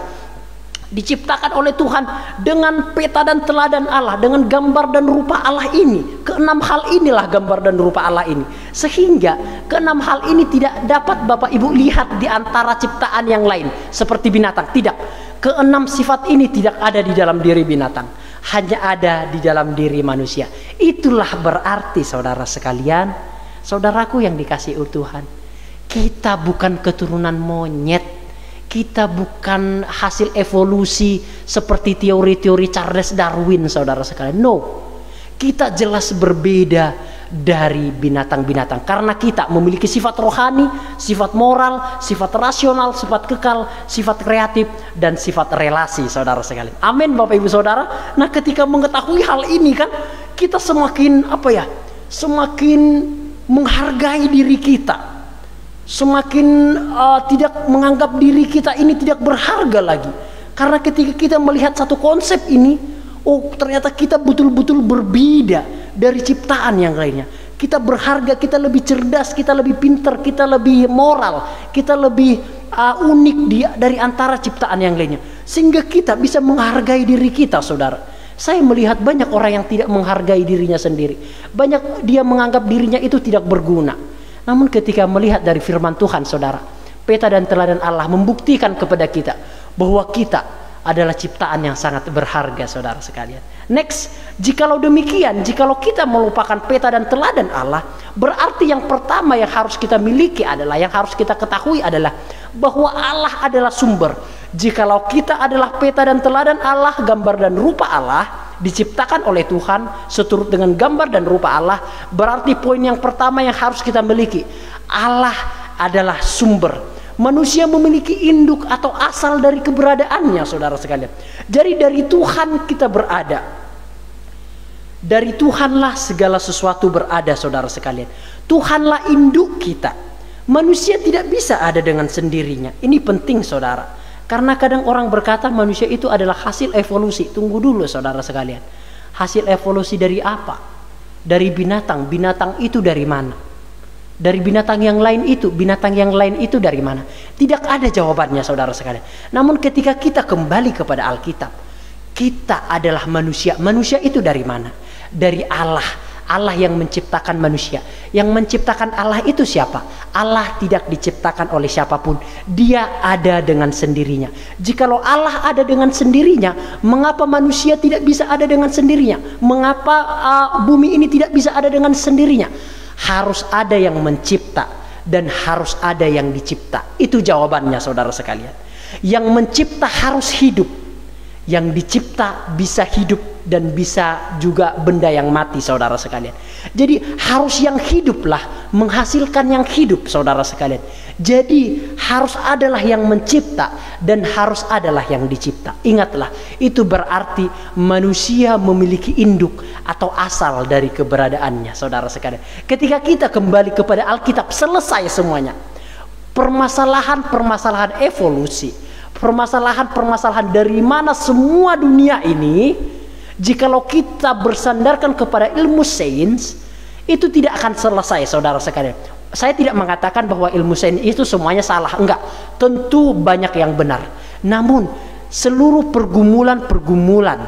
diciptakan oleh Tuhan dengan peta dan teladan Allah, dengan gambar dan rupa Allah ini. Keenam hal inilah gambar dan rupa Allah ini. Sehingga keenam hal ini tidak dapat Bapak Ibu lihat di antara ciptaan yang lain seperti binatang. Tidak. Keenam sifat ini tidak ada di dalam diri binatang, hanya ada di dalam diri manusia. Itulah berarti, saudara sekalian, saudaraku yang dikasihi Tuhan, kita bukan keturunan monyet. Kita bukan hasil evolusi seperti teori-teori Charles Darwin, saudara sekalian. No, kita jelas berbeda dari binatang-binatang. Karena kita memiliki sifat rohani, sifat moral, sifat rasional, sifat kekal, sifat kreatif, dan sifat relasi, saudara sekalian. Amin, Bapak Ibu Saudara. Nah, ketika mengetahui hal ini kan, kita semakin semakin menghargai diri kita, semakin tidak menganggap diri kita ini tidak berharga lagi. Karena ketika kita melihat satu konsep ini, oh ternyata kita betul-betul berbeda dari ciptaan yang lainnya. Kita berharga, kita lebih cerdas, kita lebih pintar, kita lebih moral, kita lebih unik dari antara ciptaan yang lainnya. Sehingga kita bisa menghargai diri kita, saudara. Saya melihat banyak orang yang tidak menghargai dirinya sendiri. Banyak dia menganggap dirinya itu tidak berguna. Namun ketika melihat dari firman Tuhan, saudara, peta dan teladan Allah membuktikan kepada kita bahwa kita adalah ciptaan yang sangat berharga, saudara sekalian. Next, jikalau demikian, jikalau kita melupakan peta dan teladan Allah, berarti yang pertama yang harus kita miliki adalah, yang harus kita ketahui adalah bahwa Allah adalah sumber. Jikalau kita adalah peta dan teladan Allah, gambar dan rupa Allah, diciptakan oleh Tuhan seturut dengan gambar dan rupa Allah, berarti poin yang pertama yang harus kita miliki, Allah adalah sumber. Manusia memiliki induk atau asal dari keberadaannya, saudara sekalian. Jadi dari Tuhan kita berada. Dari Tuhanlah segala sesuatu berada, saudara sekalian. Tuhanlah induk kita. Manusia tidak bisa ada dengan sendirinya. Ini penting, saudara. Karena kadang orang berkata manusia itu adalah hasil evolusi. Tunggu dulu, saudara sekalian. Hasil evolusi dari apa? Dari binatang. Binatang itu dari mana? Dari binatang yang lain itu dari mana? Tidak ada jawabannya, saudara sekalian. Namun ketika kita kembali kepada Alkitab, kita adalah manusia. Manusia itu dari mana? Dari Allah. Allah yang menciptakan manusia. Yang menciptakan Allah itu siapa? Allah tidak diciptakan oleh siapapun. Dia ada dengan sendirinya. Jikalau Allah ada dengan sendirinya, mengapa manusia tidak bisa ada dengan sendirinya? Mengapa bumi ini tidak bisa ada dengan sendirinya? Harus ada yang mencipta dan harus ada yang dicipta. Itu jawabannya, saudara sekalian. Yang mencipta harus hidup, yang dicipta bisa hidup dan bisa juga benda yang mati, saudara sekalian. Jadi harus yang hiduplah menghasilkan yang hidup, saudara sekalian. Jadi harus adalah yang mencipta dan harus adalah yang dicipta. Ingatlah, itu berarti manusia memiliki induk atau asal dari keberadaannya, saudara sekalian. Ketika kita kembali kepada Alkitab, selesai semuanya. Permasalahan-permasalahan evolusi, permasalahan-permasalahan dari mana semua dunia ini, jikalau kita bersandarkan kepada ilmu sains, itu tidak akan selesai, saudara sekalian. Saya tidak mengatakan bahwa ilmu sains itu semuanya salah, enggak. Tentu banyak yang benar. Namun seluruh pergumulan-pergumulan,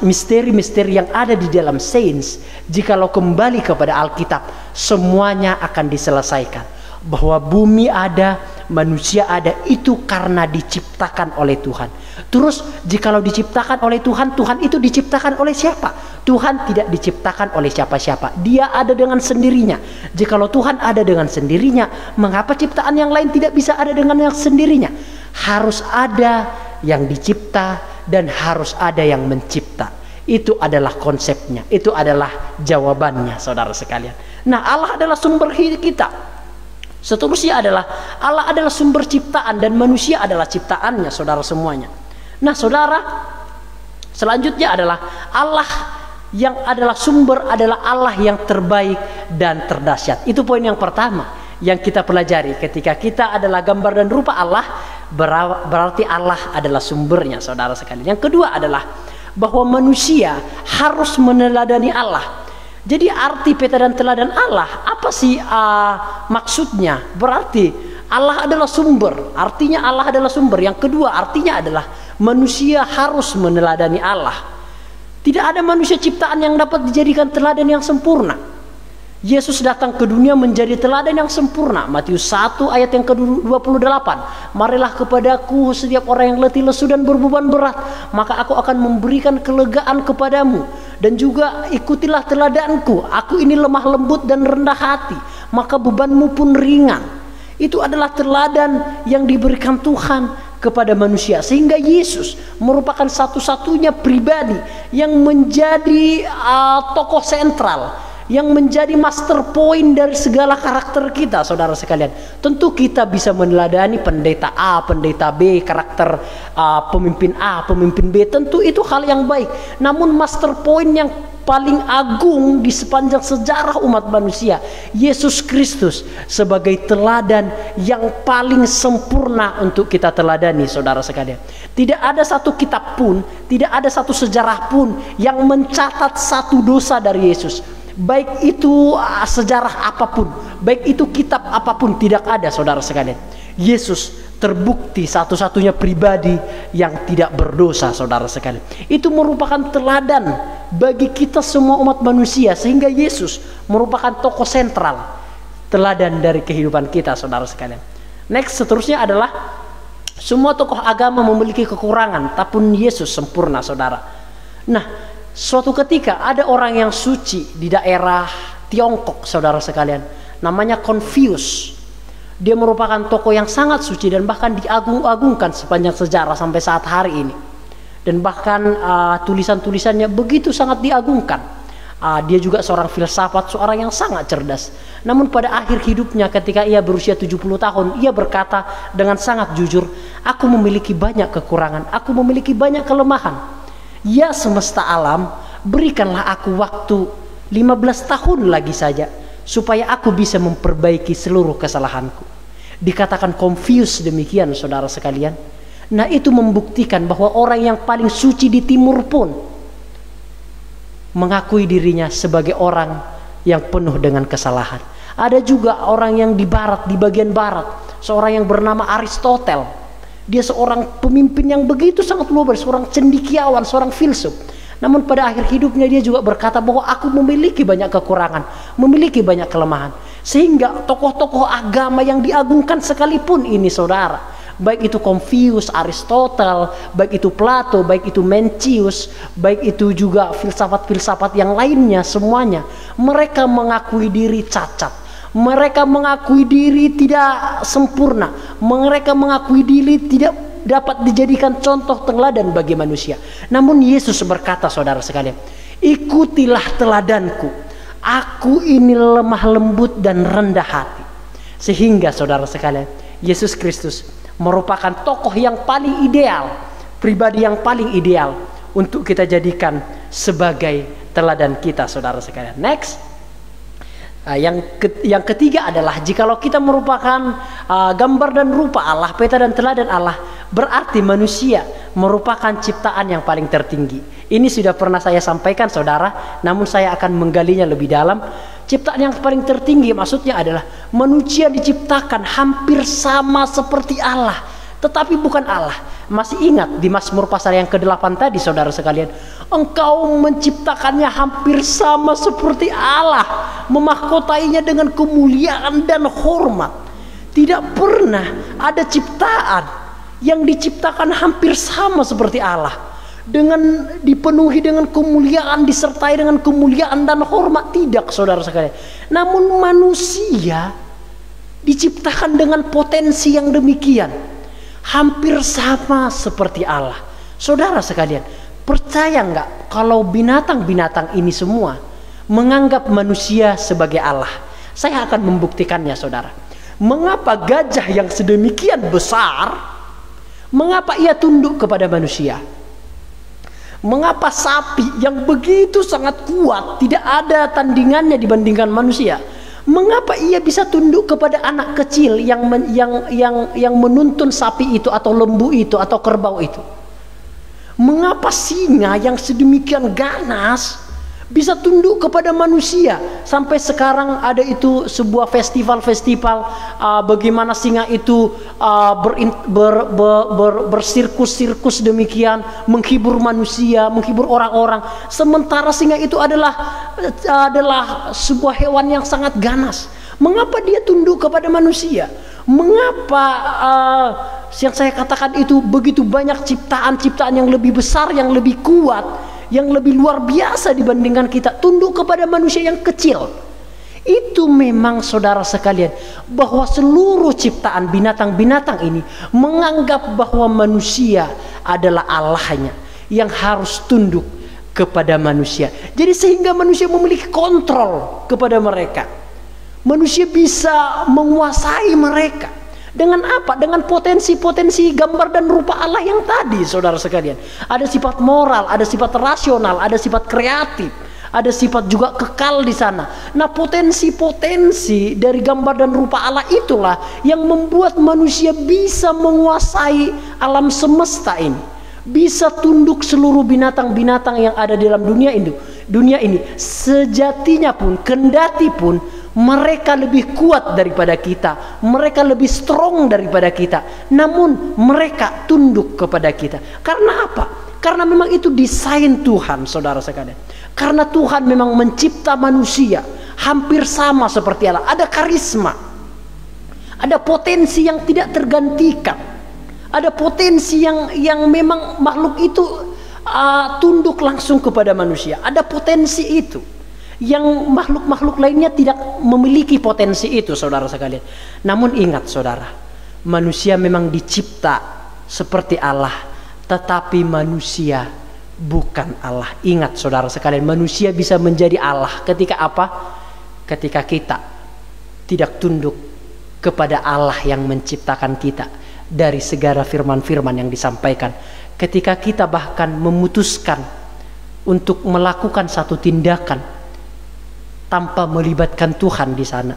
misteri-misteri yang ada di dalam sains, jikalau kembali kepada Alkitab, semuanya akan diselesaikan. Bahwa bumi ada, manusia ada, itu karena diciptakan oleh Tuhan. Terus jikalau diciptakan oleh Tuhan, Tuhan itu diciptakan oleh siapa? Tuhan tidak diciptakan oleh siapa-siapa. Dia ada dengan sendirinya. Jikalau Tuhan ada dengan sendirinya, mengapa ciptaan yang lain tidak bisa ada dengan yang sendirinya? Harus ada yang dicipta dan harus ada yang mencipta. Itu adalah konsepnya, itu adalah jawabannya, saudara sekalian. Nah, Allah adalah sumber hidup kita. Seterusnya adalah Allah adalah sumber ciptaan dan manusia adalah ciptaannya, saudara semuanya. Nah, saudara, selanjutnya adalah Allah yang adalah sumber adalah Allah yang terbaik dan terdahsyat. Itu poin yang pertama yang kita pelajari. Ketika kita adalah gambar dan rupa Allah, berarti Allah adalah sumbernya, saudara sekalian. Yang kedua adalah bahwa manusia harus meneladani Allah. Jadi arti peta dan teladan Allah, apa sih maksudnya? Berarti Allah adalah sumber, artinya Allah adalah sumber. Yang kedua artinya adalah manusia harus meneladani Allah. Tidak ada manusia ciptaan yang dapat dijadikan teladan yang sempurna. Yesus datang ke dunia menjadi teladan yang sempurna. Matius 1 ayat yang ke-28. Marilah kepadaku setiap orang yang letih lesu dan berbeban berat, maka aku akan memberikan kelegaan kepadamu. Dan juga ikutilah teladanku, aku ini lemah lembut dan rendah hati, maka bebanmu pun ringan. Itu adalah teladan yang diberikan Tuhan kepada manusia, sehingga Yesus merupakan satu-satunya pribadi yang menjadi tokoh sentral yang menjadi master point dari segala karakter kita, saudara sekalian. Tentu kita bisa meneladani pendeta A, pendeta B, karakter pemimpin A, pemimpin B. Tentu itu hal yang baik. Namun master point yang paling agung di sepanjang sejarah umat manusia, Yesus Kristus sebagai teladan yang paling sempurna untuk kita teladani, saudara sekalian. Tidak ada satu kitab pun, tidak ada satu sejarah pun yang mencatat satu dosa dari Yesus. Baik itu sejarah apapun, baik itu kitab apapun, tidak ada, saudara sekalian. Yesus terbukti satu-satunya pribadi yang tidak berdosa, saudara sekalian. Itu merupakan teladan bagi kita semua umat manusia, sehingga Yesus merupakan tokoh sentral, teladan dari kehidupan kita, saudara sekalian. Next, seterusnya adalah semua tokoh agama memiliki kekurangan, tapi Yesus sempurna, saudara. Nah, suatu ketika ada orang yang suci di daerah Tiongkok, saudara sekalian, namanya Confucius. Dia merupakan tokoh yang sangat suci dan bahkan diagung-agungkan sepanjang sejarah sampai saat hari ini. Dan bahkan tulisan-tulisannya begitu sangat diagungkan. Dia juga seorang filsafat, seorang yang sangat cerdas. Namun pada akhir hidupnya ketika ia berusia 70 tahun, ia berkata dengan sangat jujur, "Aku memiliki banyak kekurangan, aku memiliki banyak kelemahan. Ya semesta alam, berikanlah aku waktu 15 tahun lagi saja, supaya aku bisa memperbaiki seluruh kesalahanku." Dikatakan Confucius demikian, saudara sekalian. Nah, itu membuktikan bahwa orang yang paling suci di timur pun mengakui dirinya sebagai orang yang penuh dengan kesalahan. Ada juga orang yang di barat, di bagian barat, seorang yang bernama Aristoteles. Dia seorang pemimpin yang begitu sangat luar biasa, seorang cendekiawan, seorang filsuf. Namun pada akhir hidupnya dia juga berkata bahwa aku memiliki banyak kekurangan, memiliki banyak kelemahan. Sehingga tokoh-tokoh agama yang diagungkan sekalipun ini, saudara, baik itu Confucius, Aristoteles, baik itu Plato, baik itu Mencius, baik itu juga filsafat-filsafat yang lainnya, semuanya mereka mengakui diri cacat, mereka mengakui diri tidak sempurna, mereka mengakui diri tidak dapat dijadikan contoh teladan bagi manusia. Namun Yesus berkata, saudara sekalian, "Ikutilah teladanku. Aku ini lemah lembut dan rendah hati." Sehingga, saudara sekalian, Yesus Kristus merupakan tokoh yang paling ideal, pribadi yang paling ideal untuk kita jadikan sebagai teladan kita, saudara sekalian. Next, yang ketiga adalah jikalau kita merupakan gambar dan rupa Allah, peta dan teladan Allah, berarti manusia merupakan ciptaan yang paling tertinggi. Ini sudah pernah saya sampaikan, saudara, namun saya akan menggalinya lebih dalam. Ciptaan yang paling tertinggi maksudnya adalah manusia diciptakan hampir sama seperti Allah, tetapi bukan Allah. Masih ingat di Mazmur pasal yang ke-8 tadi, saudara sekalian, Engkau menciptakannya hampir sama seperti Allah, memahkotainya dengan kemuliaan dan hormat. Tidak pernah ada ciptaan yang diciptakan hampir sama seperti Allah, dengan dipenuhi dengan kemuliaan, disertai dengan kemuliaan dan hormat. Tidak, saudara sekalian. Namun manusia diciptakan dengan potensi yang demikian, hampir sama seperti Allah. Saudara sekalian, percaya nggak kalau binatang-binatang ini semua menganggap manusia sebagai Allah? Saya akan membuktikannya, saudara. Mengapa gajah yang sedemikian besar, mengapa ia tunduk kepada manusia? Mengapa sapi yang begitu sangat kuat, tidak ada tandingannya dibandingkan manusia, mengapa ia bisa tunduk kepada anak kecil yang menuntun sapi itu atau lembu itu atau kerbau itu? Mengapa singa yang sedemikian ganas bisa tunduk kepada manusia? Sampai sekarang ada itu sebuah festival-festival bagaimana singa itu bersirkus-sirkus demikian, menghibur manusia, menghibur orang-orang, sementara singa itu adalah sebuah hewan yang sangat ganas. Mengapa dia tunduk kepada manusia? Mengapa yang saya katakan itu begitu banyak ciptaan-ciptaan yang lebih besar, yang lebih kuat, yang lebih luar biasa dibandingkan kita, tunduk kepada manusia yang kecil? Itu memang, saudara sekalian, bahwa seluruh ciptaan binatang-binatang ini menganggap bahwa manusia adalah Allahnya yang harus tunduk kepada manusia. Jadi sehingga manusia memiliki kontrol kepada mereka. Manusia bisa menguasai mereka. Dengan apa? Dengan potensi-potensi gambar dan rupa Allah yang tadi, saudara sekalian. Ada sifat moral, ada sifat rasional, ada sifat kreatif, ada sifat juga kekal di sana. Nah, potensi-potensi dari gambar dan rupa Allah itulah yang membuat manusia bisa menguasai alam semesta ini. Bisa tunduk seluruh binatang-binatang yang ada di dalam dunia ini. Dunia ini sejatinya pun, kendati pun mereka lebih kuat daripada kita, mereka lebih strong daripada kita, namun mereka tunduk kepada kita. Karena apa? Karena memang itu desain Tuhan, saudara sekalian. Karena Tuhan memang mencipta manusia hampir sama seperti Allah. Ada karisma, ada potensi yang tidak tergantikan, ada potensi yang memang makhluk itu tunduk langsung kepada manusia. Ada potensi itu yang makhluk-makhluk lainnya tidak memiliki potensi itu, saudara sekalian. Namun ingat, saudara, manusia memang dicipta seperti Allah, tetapi manusia bukan Allah. Ingat, saudara sekalian, manusia bisa menjadi Allah ketika apa? Ketika kita tidak tunduk kepada Allah yang menciptakan kita dari segala firman-firman yang disampaikan. Ketika kita bahkan memutuskan untuk melakukan satu tindakan tanpa melibatkan Tuhan di sana,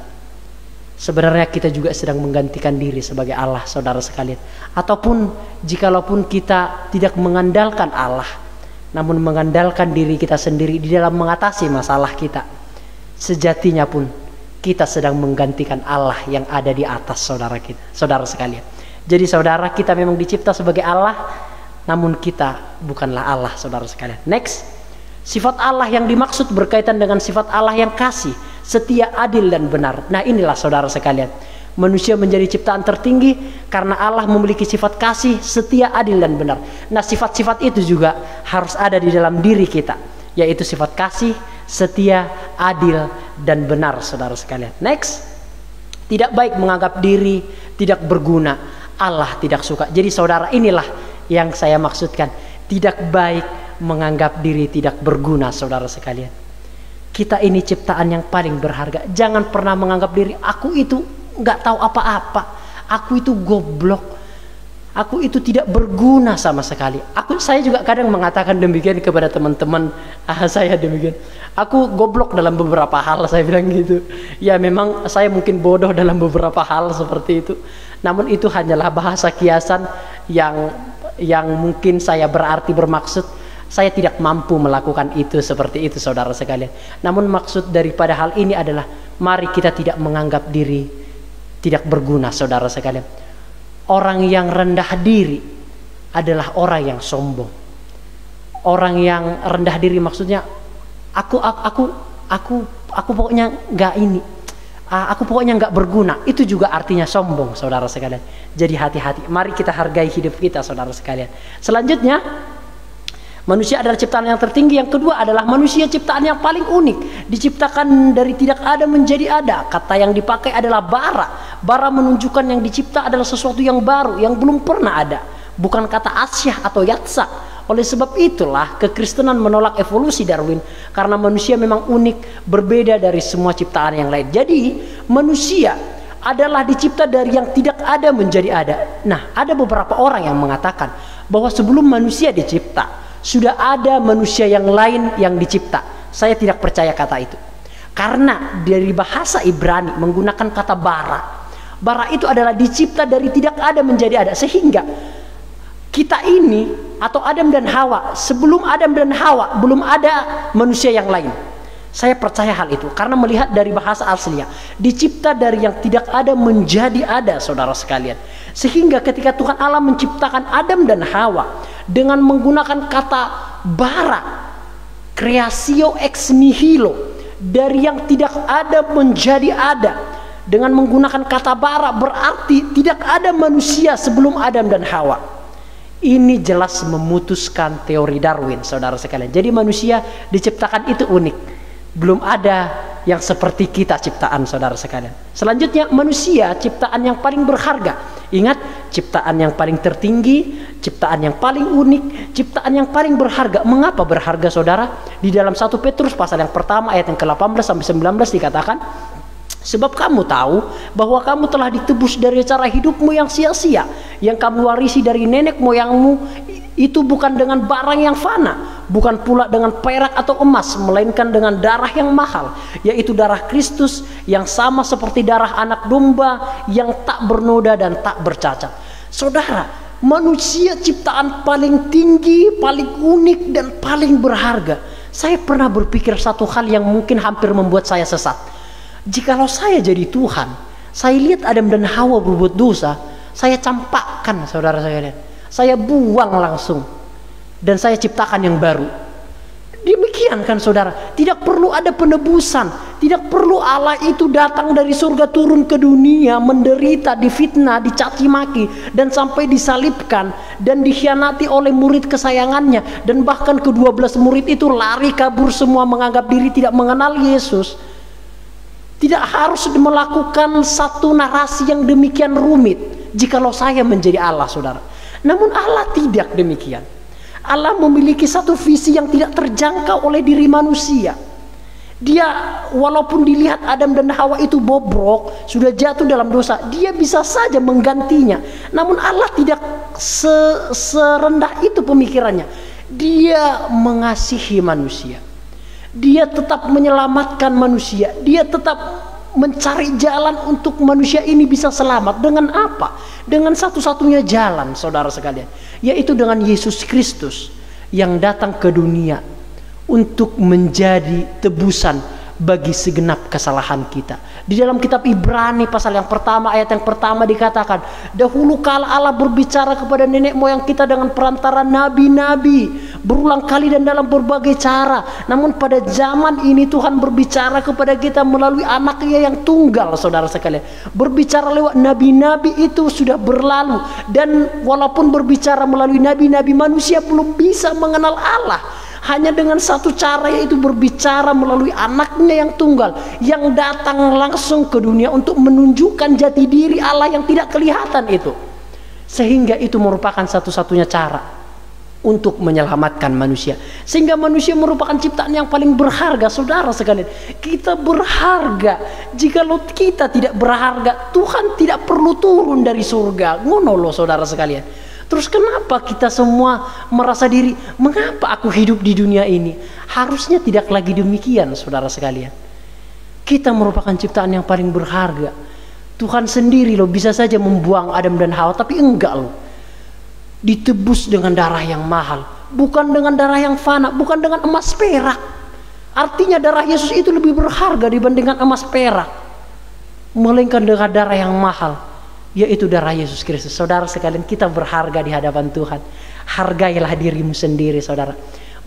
sebenarnya kita juga sedang menggantikan diri sebagai Allah, saudara sekalian. Ataupun jikalaupun kita tidak mengandalkan Allah, namun mengandalkan diri kita sendiri di dalam mengatasi masalah kita, sejatinya pun kita sedang menggantikan Allah yang ada di atas, saudara kita, saudara sekalian. Jadi saudara, kita memang dicipta sebagai Allah, namun kita bukanlah Allah, saudara sekalian. Next. Sifat Allah yang dimaksud berkaitan dengan sifat Allah yang kasih, setia, adil, dan benar. Nah, inilah saudara sekalian, manusia menjadi ciptaan tertinggi karena Allah memiliki sifat kasih, setia, adil, dan benar. Nah, sifat-sifat itu juga harus ada di dalam diri kita, yaitu sifat kasih, setia, adil, dan benar, saudara sekalian. Next. Tidak baik menganggap diri tidak berguna. Allah tidak suka. Jadi saudara, inilah yang saya maksudkan. Tidak baik menganggap diri tidak berguna, saudara sekalian. Kita ini ciptaan yang paling berharga. Jangan pernah menganggap diri, aku itu nggak tahu apa-apa, aku itu goblok, aku itu tidak berguna sama sekali. Saya juga kadang mengatakan demikian kepada teman-teman saya demikian. Aku goblok dalam beberapa hal, saya bilang gitu. Ya memang saya mungkin bodoh dalam beberapa hal seperti itu. Namun itu hanyalah bahasa kiasan yang mungkin saya bermaksud saya tidak mampu melakukan itu seperti itu, saudara sekalian. Namun maksud daripada hal ini adalah mari kita tidak menganggap diri tidak berguna, saudara sekalian. Orang yang rendah diri adalah orang yang sombong. Orang yang rendah diri maksudnya aku pokoknya nggak ini. Aku pokoknya nggak berguna. Itu juga artinya sombong, saudara sekalian. Jadi hati-hati. Mari kita hargai hidup kita, saudara sekalian. Selanjutnya, manusia adalah ciptaan yang tertinggi. Yang kedua adalah manusia ciptaan yang paling unik. Diciptakan dari tidak ada menjadi ada. Kata yang dipakai adalah bara. Bara menunjukkan yang dicipta adalah sesuatu yang baru, yang belum pernah ada. Bukan kata asyah atau yatsa. Oleh sebab itulah kekristenan menolak evolusi Darwin. Karena manusia memang unik, berbeda dari semua ciptaan yang lain. Jadi manusia adalah dicipta dari yang tidak ada menjadi ada. Nah, ada beberapa orang yang mengatakan bahwa sebelum manusia dicipta sudah ada manusia yang lain yang dicipta. Saya tidak percaya kata itu. Karena dari bahasa Ibrani menggunakan kata bara. Bara itu adalah dicipta dari tidak ada menjadi ada. Sehingga kita ini atau Adam dan Hawa, sebelum Adam dan Hawa belum ada manusia yang lain. Saya percaya hal itu karena melihat dari bahasa aslinya, dicipta dari yang tidak ada menjadi ada, saudara sekalian. Sehingga ketika Tuhan Allah menciptakan Adam dan Hawa dengan menggunakan kata bara, creatio ex nihilo, dari yang tidak ada menjadi ada, dengan menggunakan kata bara berarti tidak ada manusia sebelum Adam dan Hawa. Ini jelas memutuskan teori Darwin, saudara sekalian. Jadi manusia diciptakan itu unik. Belum ada yang seperti kita ciptaan saudara sekalian. Selanjutnya manusia ciptaan yang paling berharga. Ingat, ciptaan yang paling tertinggi, ciptaan yang paling unik, ciptaan yang paling berharga. Mengapa berharga saudara? Di dalam 1 Petrus pasal yang pertama ayat yang ke-18 sampai 19 dikatakan, sebab kamu tahu bahwa kamu telah ditebus dari cara hidupmu yang sia-sia, yang kamu warisi dari nenek moyangmu, itu bukan dengan barang yang fana, bukan pula dengan perak atau emas, melainkan dengan darah yang mahal, yaitu darah Kristus yang sama seperti darah anak domba yang tak bernoda dan tak bercacat. Saudara, manusia ciptaan paling tinggi, paling unik dan paling berharga. Saya pernah berpikir satu hal yang mungkin hampir membuat saya sesat. Jikalau saya jadi Tuhan, saya lihat Adam dan Hawa berbuat dosa, saya campakkan saudara sekalian, saya buang langsung, dan saya ciptakan yang baru. Demikian kan saudara, tidak perlu ada penebusan, tidak perlu Allah itu datang dari surga turun ke dunia, menderita, difitnah, dicaci maki, dan sampai disalibkan dan dikhianati oleh murid kesayangannya, dan bahkan ke-12 murid itu lari kabur semua, menganggap diri tidak mengenal Yesus. Tidak harus melakukan satu narasi yang demikian rumit jikalau saya menjadi Allah saudara. Namun Allah tidak demikian. Allah memiliki satu visi yang tidak terjangkau oleh diri manusia. Dia walaupun dilihat Adam dan Hawa itu bobrok, sudah jatuh dalam dosa, dia bisa saja menggantinya. Namun Allah tidak serendah itu pemikirannya. Dia mengasihi manusia. Dia tetap menyelamatkan manusia. Dia tetap mencari jalan untuk manusia ini bisa selamat. Dengan apa? Dengan satu-satunya jalan saudara sekalian, yaitu dengan Yesus Kristus yang datang ke dunia untuk menjadi tebusan bagi segenap kesalahan kita. Di dalam kitab Ibrani pasal yang pertama ayat yang pertama dikatakan, dahulu kala Allah berbicara kepada nenek moyang kita dengan perantara nabi-nabi berulang kali dan dalam berbagai cara. Namun pada zaman ini Tuhan berbicara kepada kita melalui anaknya yang tunggal saudara sekalian. Berbicara lewat nabi-nabi itu sudah berlalu, dan walaupun berbicara melalui nabi-nabi, manusia belum bisa mengenal Allah. Hanya dengan satu cara, yaitu berbicara melalui anaknya yang tunggal, yang datang langsung ke dunia untuk menunjukkan jati diri Allah yang tidak kelihatan itu. Sehingga itu merupakan satu-satunya cara untuk menyelamatkan manusia. Sehingga manusia merupakan ciptaan yang paling berharga saudara sekalian. Kita berharga. Jikalau kita tidak berharga, Tuhan tidak perlu turun dari surga. Ngono loh saudara sekalian. Terus kenapa kita semua merasa diri, mengapa aku hidup di dunia ini? Harusnya tidak lagi demikian saudara sekalian. Kita merupakan ciptaan yang paling berharga. Tuhan sendiri loh bisa saja membuang Adam dan Hawa, tapi enggak loh. Ditebus dengan darah yang mahal, bukan dengan darah yang fana, bukan dengan emas perak. Artinya darah Yesus itu lebih berharga dibandingkan emas perak, melainkan dengan darah yang mahal, yaitu darah Yesus Kristus. Saudara sekalian, kita berharga di hadapan Tuhan. Hargailah dirimu sendiri saudara.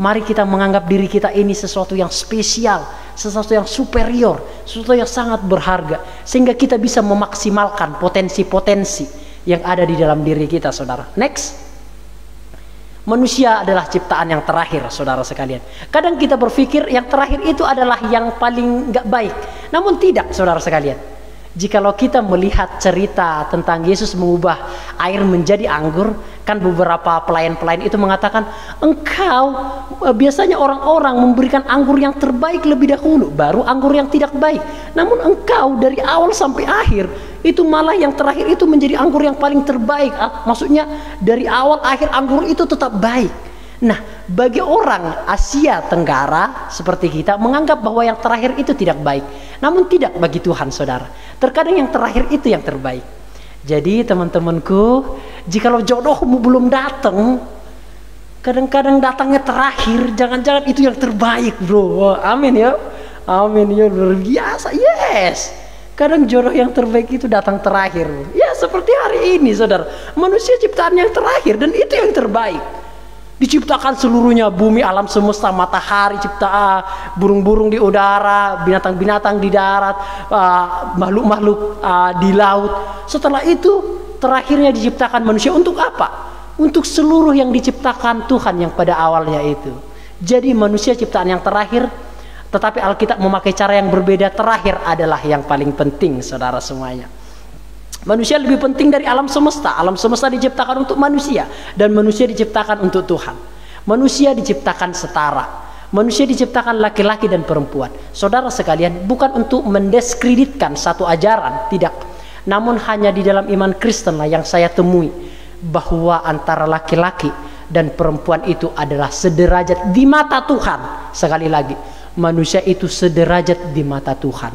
Mari kita menganggap diri kita ini sesuatu yang spesial, sesuatu yang superior, sesuatu yang sangat berharga, sehingga kita bisa memaksimalkan potensi-potensi yang ada di dalam diri kita saudara. Next. Manusia adalah ciptaan yang terakhir saudara sekalian. Kadang kita berpikir yang terakhir itu adalah yang paling gak baik. Namun tidak saudara sekalian. Jikalau kita melihat cerita tentang Yesus mengubah air menjadi anggur, kan beberapa pelayan-pelayan itu mengatakan, engkau biasanya orang-orang memberikan anggur yang terbaik lebih dahulu, baru anggur yang tidak baik. Namun engkau dari awal sampai akhir, itu malah yang terakhir itu menjadi anggur yang paling terbaik. Maksudnya dari awal akhir anggur itu tetap baik. Nah, bagi orang Asia Tenggara seperti kita menganggap bahwa yang terakhir itu tidak baik. Namun tidak bagi Tuhan saudara. Terkadang yang terakhir itu yang terbaik. Jadi teman-temanku, jikalau jodohmu belum datang, kadang-kadang datangnya terakhir, jangan-jangan itu yang terbaik bro. Amin ya. Amin ya, luar biasa. Yes. Kadang jodoh yang terbaik itu datang terakhir. Ya seperti hari ini saudara. Manusia ciptaan yang terakhir dan itu yang terbaik. Diciptakan seluruhnya, bumi, alam semesta, matahari, ciptaan, burung-burung di udara, binatang-binatang di darat, makhluk-makhluk di laut. Setelah itu terakhirnya diciptakan manusia untuk apa? Untuk seluruh yang diciptakan Tuhan yang pada awalnya itu. Jadi manusia ciptaan yang terakhir Tetapi Alkitab memakai cara yang berbeda. Terakhir adalah yang paling penting, saudara semuanya. Manusia lebih penting dari alam semesta. Alam semesta diciptakan untuk manusia, dan manusia diciptakan untuk Tuhan. Manusia diciptakan setara. Manusia diciptakan laki-laki dan perempuan. Saudara sekalian, bukan untuk mendiskreditkan satu ajaran, tidak. Namun hanya di dalam iman Kristen lah yang saya temui bahwa antara laki-laki dan perempuan itu adalah sederajat di mata Tuhan. Sekali lagi, manusia itu sederajat di mata Tuhan.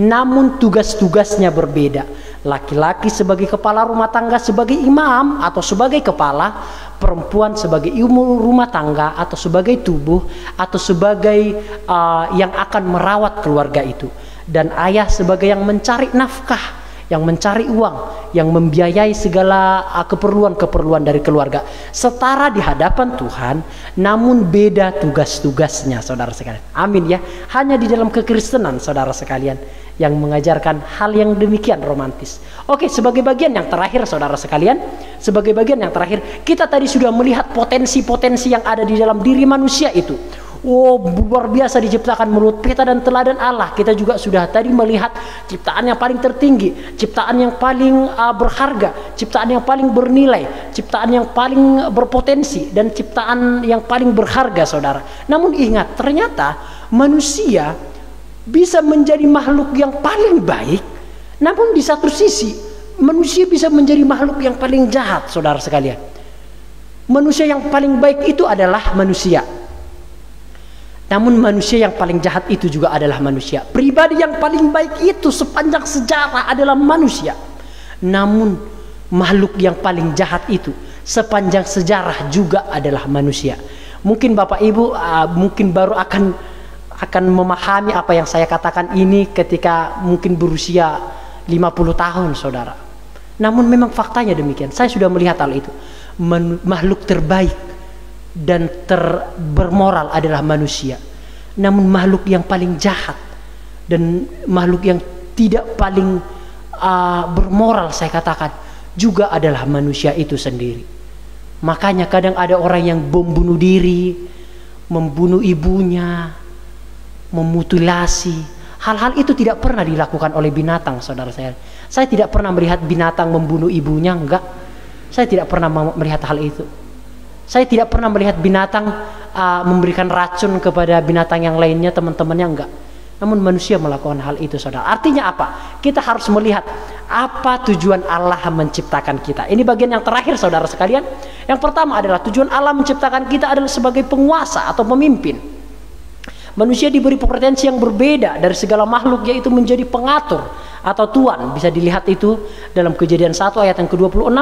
Namun tugas-tugasnya berbeda. Laki-laki sebagai kepala rumah tangga, sebagai imam atau sebagai kepala, perempuan sebagai ibu rumah tangga atau sebagai tubuh, atau sebagai yang akan merawat keluarga itu. Dan ayah sebagai yang mencari nafkah, yang mencari uang, yang membiayai segala keperluan-keperluan dari keluarga. Setara di hadapan Tuhan, namun beda tugas-tugasnya, saudara sekalian. Amin ya. Hanya di dalam kekristenan, saudara sekalian, yang mengajarkan hal yang demikian romantis. Oke, sebagai bagian yang terakhir, saudara sekalian, sebagai bagian yang terakhir, kita tadi sudah melihat potensi-potensi yang ada di dalam diri manusia itu. Oh, luar biasa diciptakan menurut peta dan teladan Allah. Kita juga sudah tadi melihat ciptaan yang paling tertinggi, ciptaan yang paling berharga, ciptaan yang paling bernilai, ciptaan yang paling berpotensi, dan ciptaan yang paling berharga, saudara. Namun ingat, ternyata manusia bisa menjadi makhluk yang paling baik, namun di satu sisi manusia bisa menjadi makhluk yang paling jahat, saudara sekalian. Manusia yang paling baik itu adalah manusia, namun manusia yang paling jahat itu juga adalah manusia. Pribadi yang paling baik itu sepanjang sejarah adalah manusia, namun makhluk yang paling jahat itu sepanjang sejarah juga adalah manusia. Mungkin Bapak Ibu mungkin baru akan memahami apa yang saya katakan ini ketika mungkin berusia 50 tahun, saudara. Namun memang faktanya demikian. Saya sudah melihat hal itu. Makhluk terbaik dan bermoral adalah manusia. Namun makhluk yang paling jahat dan makhluk yang tidak paling bermoral, saya katakan, juga adalah manusia itu sendiri. Makanya kadang ada orang yang bom bunuh diri, membunuh ibunya, memutilasi. Hal-hal itu tidak pernah dilakukan oleh binatang, saudara saya. Saya tidak pernah melihat binatang membunuh ibunya, enggak. Saya tidak pernah melihat hal itu. Saya tidak pernah melihat binatang memberikan racun kepada binatang yang lainnya, teman-temannya, enggak. Namun manusia melakukan hal itu, saudara. Artinya apa? Kita harus melihat apa tujuan Allah menciptakan kita. Ini bagian yang terakhir, saudara sekalian. Yang pertama adalah tujuan Allah menciptakan kita adalah sebagai penguasa atau pemimpin. Manusia diberi potensi yang berbeda dari segala makhluk, yaitu menjadi pengatur atau tuan. Bisa dilihat itu dalam Kejadian 1 ayat yang ke-26.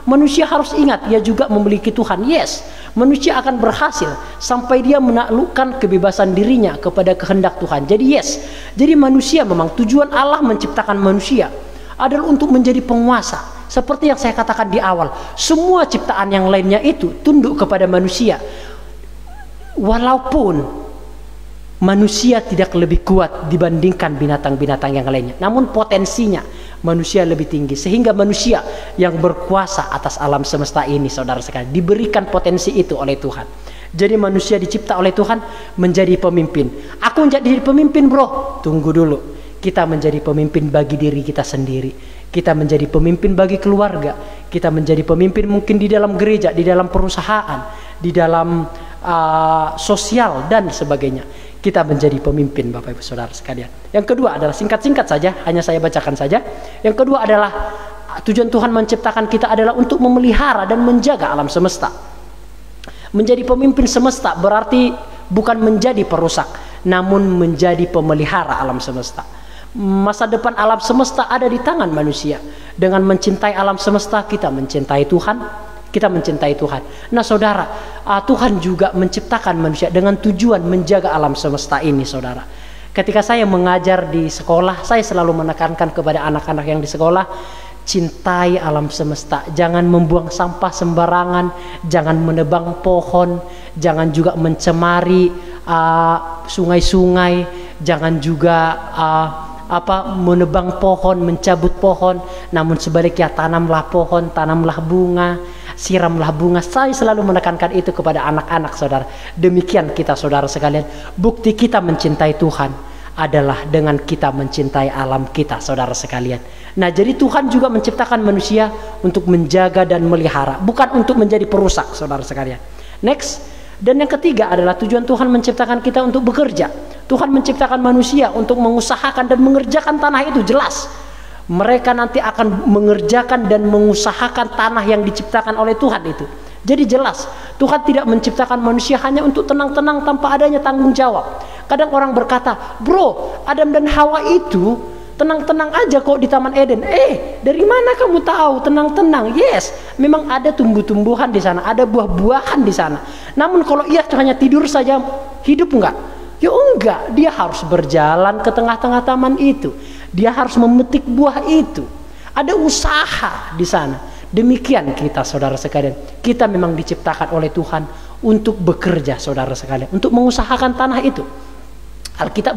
Manusia harus ingat, ia juga memiliki Tuhan. Yes, manusia akan berhasil sampai dia menaklukkan kebebasan dirinya kepada kehendak Tuhan. Jadi yes, jadi manusia memang tujuan Allah menciptakan manusia adalah untuk menjadi penguasa. Seperti yang saya katakan di awal, semua ciptaan yang lainnya itu tunduk kepada manusia. Walaupun manusia tidak lebih kuat dibandingkan binatang-binatang yang lainnya, namun potensinya manusia lebih tinggi, sehingga manusia yang berkuasa atas alam semesta ini, saudara sekalian, diberikan potensi itu oleh Tuhan. Jadi manusia dicipta oleh Tuhan menjadi pemimpin. Aku menjadi pemimpin, bro. Tunggu dulu. Kita menjadi pemimpin bagi diri kita sendiri. Kita menjadi pemimpin bagi keluarga. Kita menjadi pemimpin mungkin di dalam gereja, di dalam perusahaan, di dalam sosial dan sebagainya. Kita menjadi pemimpin, Bapak Ibu Saudara sekalian. Yang kedua adalah, singkat-singkat saja, hanya saya bacakan saja. Yang kedua adalah tujuan Tuhan menciptakan kita adalah untuk memelihara dan menjaga alam semesta. Menjadi pemimpin semesta berarti bukan menjadi perusak, namun menjadi pemelihara alam semesta. Masa depan alam semesta ada di tangan manusia. Dengan mencintai alam semesta, kita mencintai Tuhan. Kita mencintai Tuhan. Nah, saudara, Tuhan juga menciptakan manusia dengan tujuan menjaga alam semesta ini, saudara. Ketika saya mengajar di sekolah, saya selalu menekankan kepada anak-anak yang di sekolah, cintai alam semesta. Jangan membuang sampah sembarangan, jangan menebang pohon, jangan juga mencemari sungai-sungai, jangan juga menebang pohon, mencabut pohon, namun sebaliknya tanamlah pohon, tanamlah bunga, siramlah bunga. Saya selalu menekankan itu kepada anak-anak saudara. Demikian kita saudara sekalian, bukti kita mencintai Tuhan adalah dengan kita mencintai alam kita saudara sekalian. Nah, jadi Tuhan juga menciptakan manusia untuk menjaga dan melihara, bukan untuk menjadi perusak saudara sekalian. Next, dan yang ketiga adalah tujuan Tuhan menciptakan kita untuk bekerja. Tuhan menciptakan manusia untuk mengusahakan dan mengerjakan tanah itu, jelas. Mereka nanti akan mengerjakan dan mengusahakan tanah yang diciptakan oleh Tuhan itu. Jadi jelas, Tuhan tidak menciptakan manusia hanya untuk tenang-tenang tanpa adanya tanggung jawab. Kadang orang berkata, bro, Adam dan Hawa itu tenang-tenang aja kok di Taman Eden. Dari mana kamu tahu tenang-tenang? Yes, memang ada tumbuh-tumbuhan di sana, ada buah-buahan di sana. Namun kalau ia hanya tidur saja, hidup enggak? Ya enggak, dia harus berjalan ke tengah-tengah taman itu. Dia harus memetik buah itu. Ada usaha di sana. Demikian kita saudara sekalian. Kita memang diciptakan oleh Tuhan untuk bekerja saudara sekalian, untuk mengusahakan tanah itu. Alkitab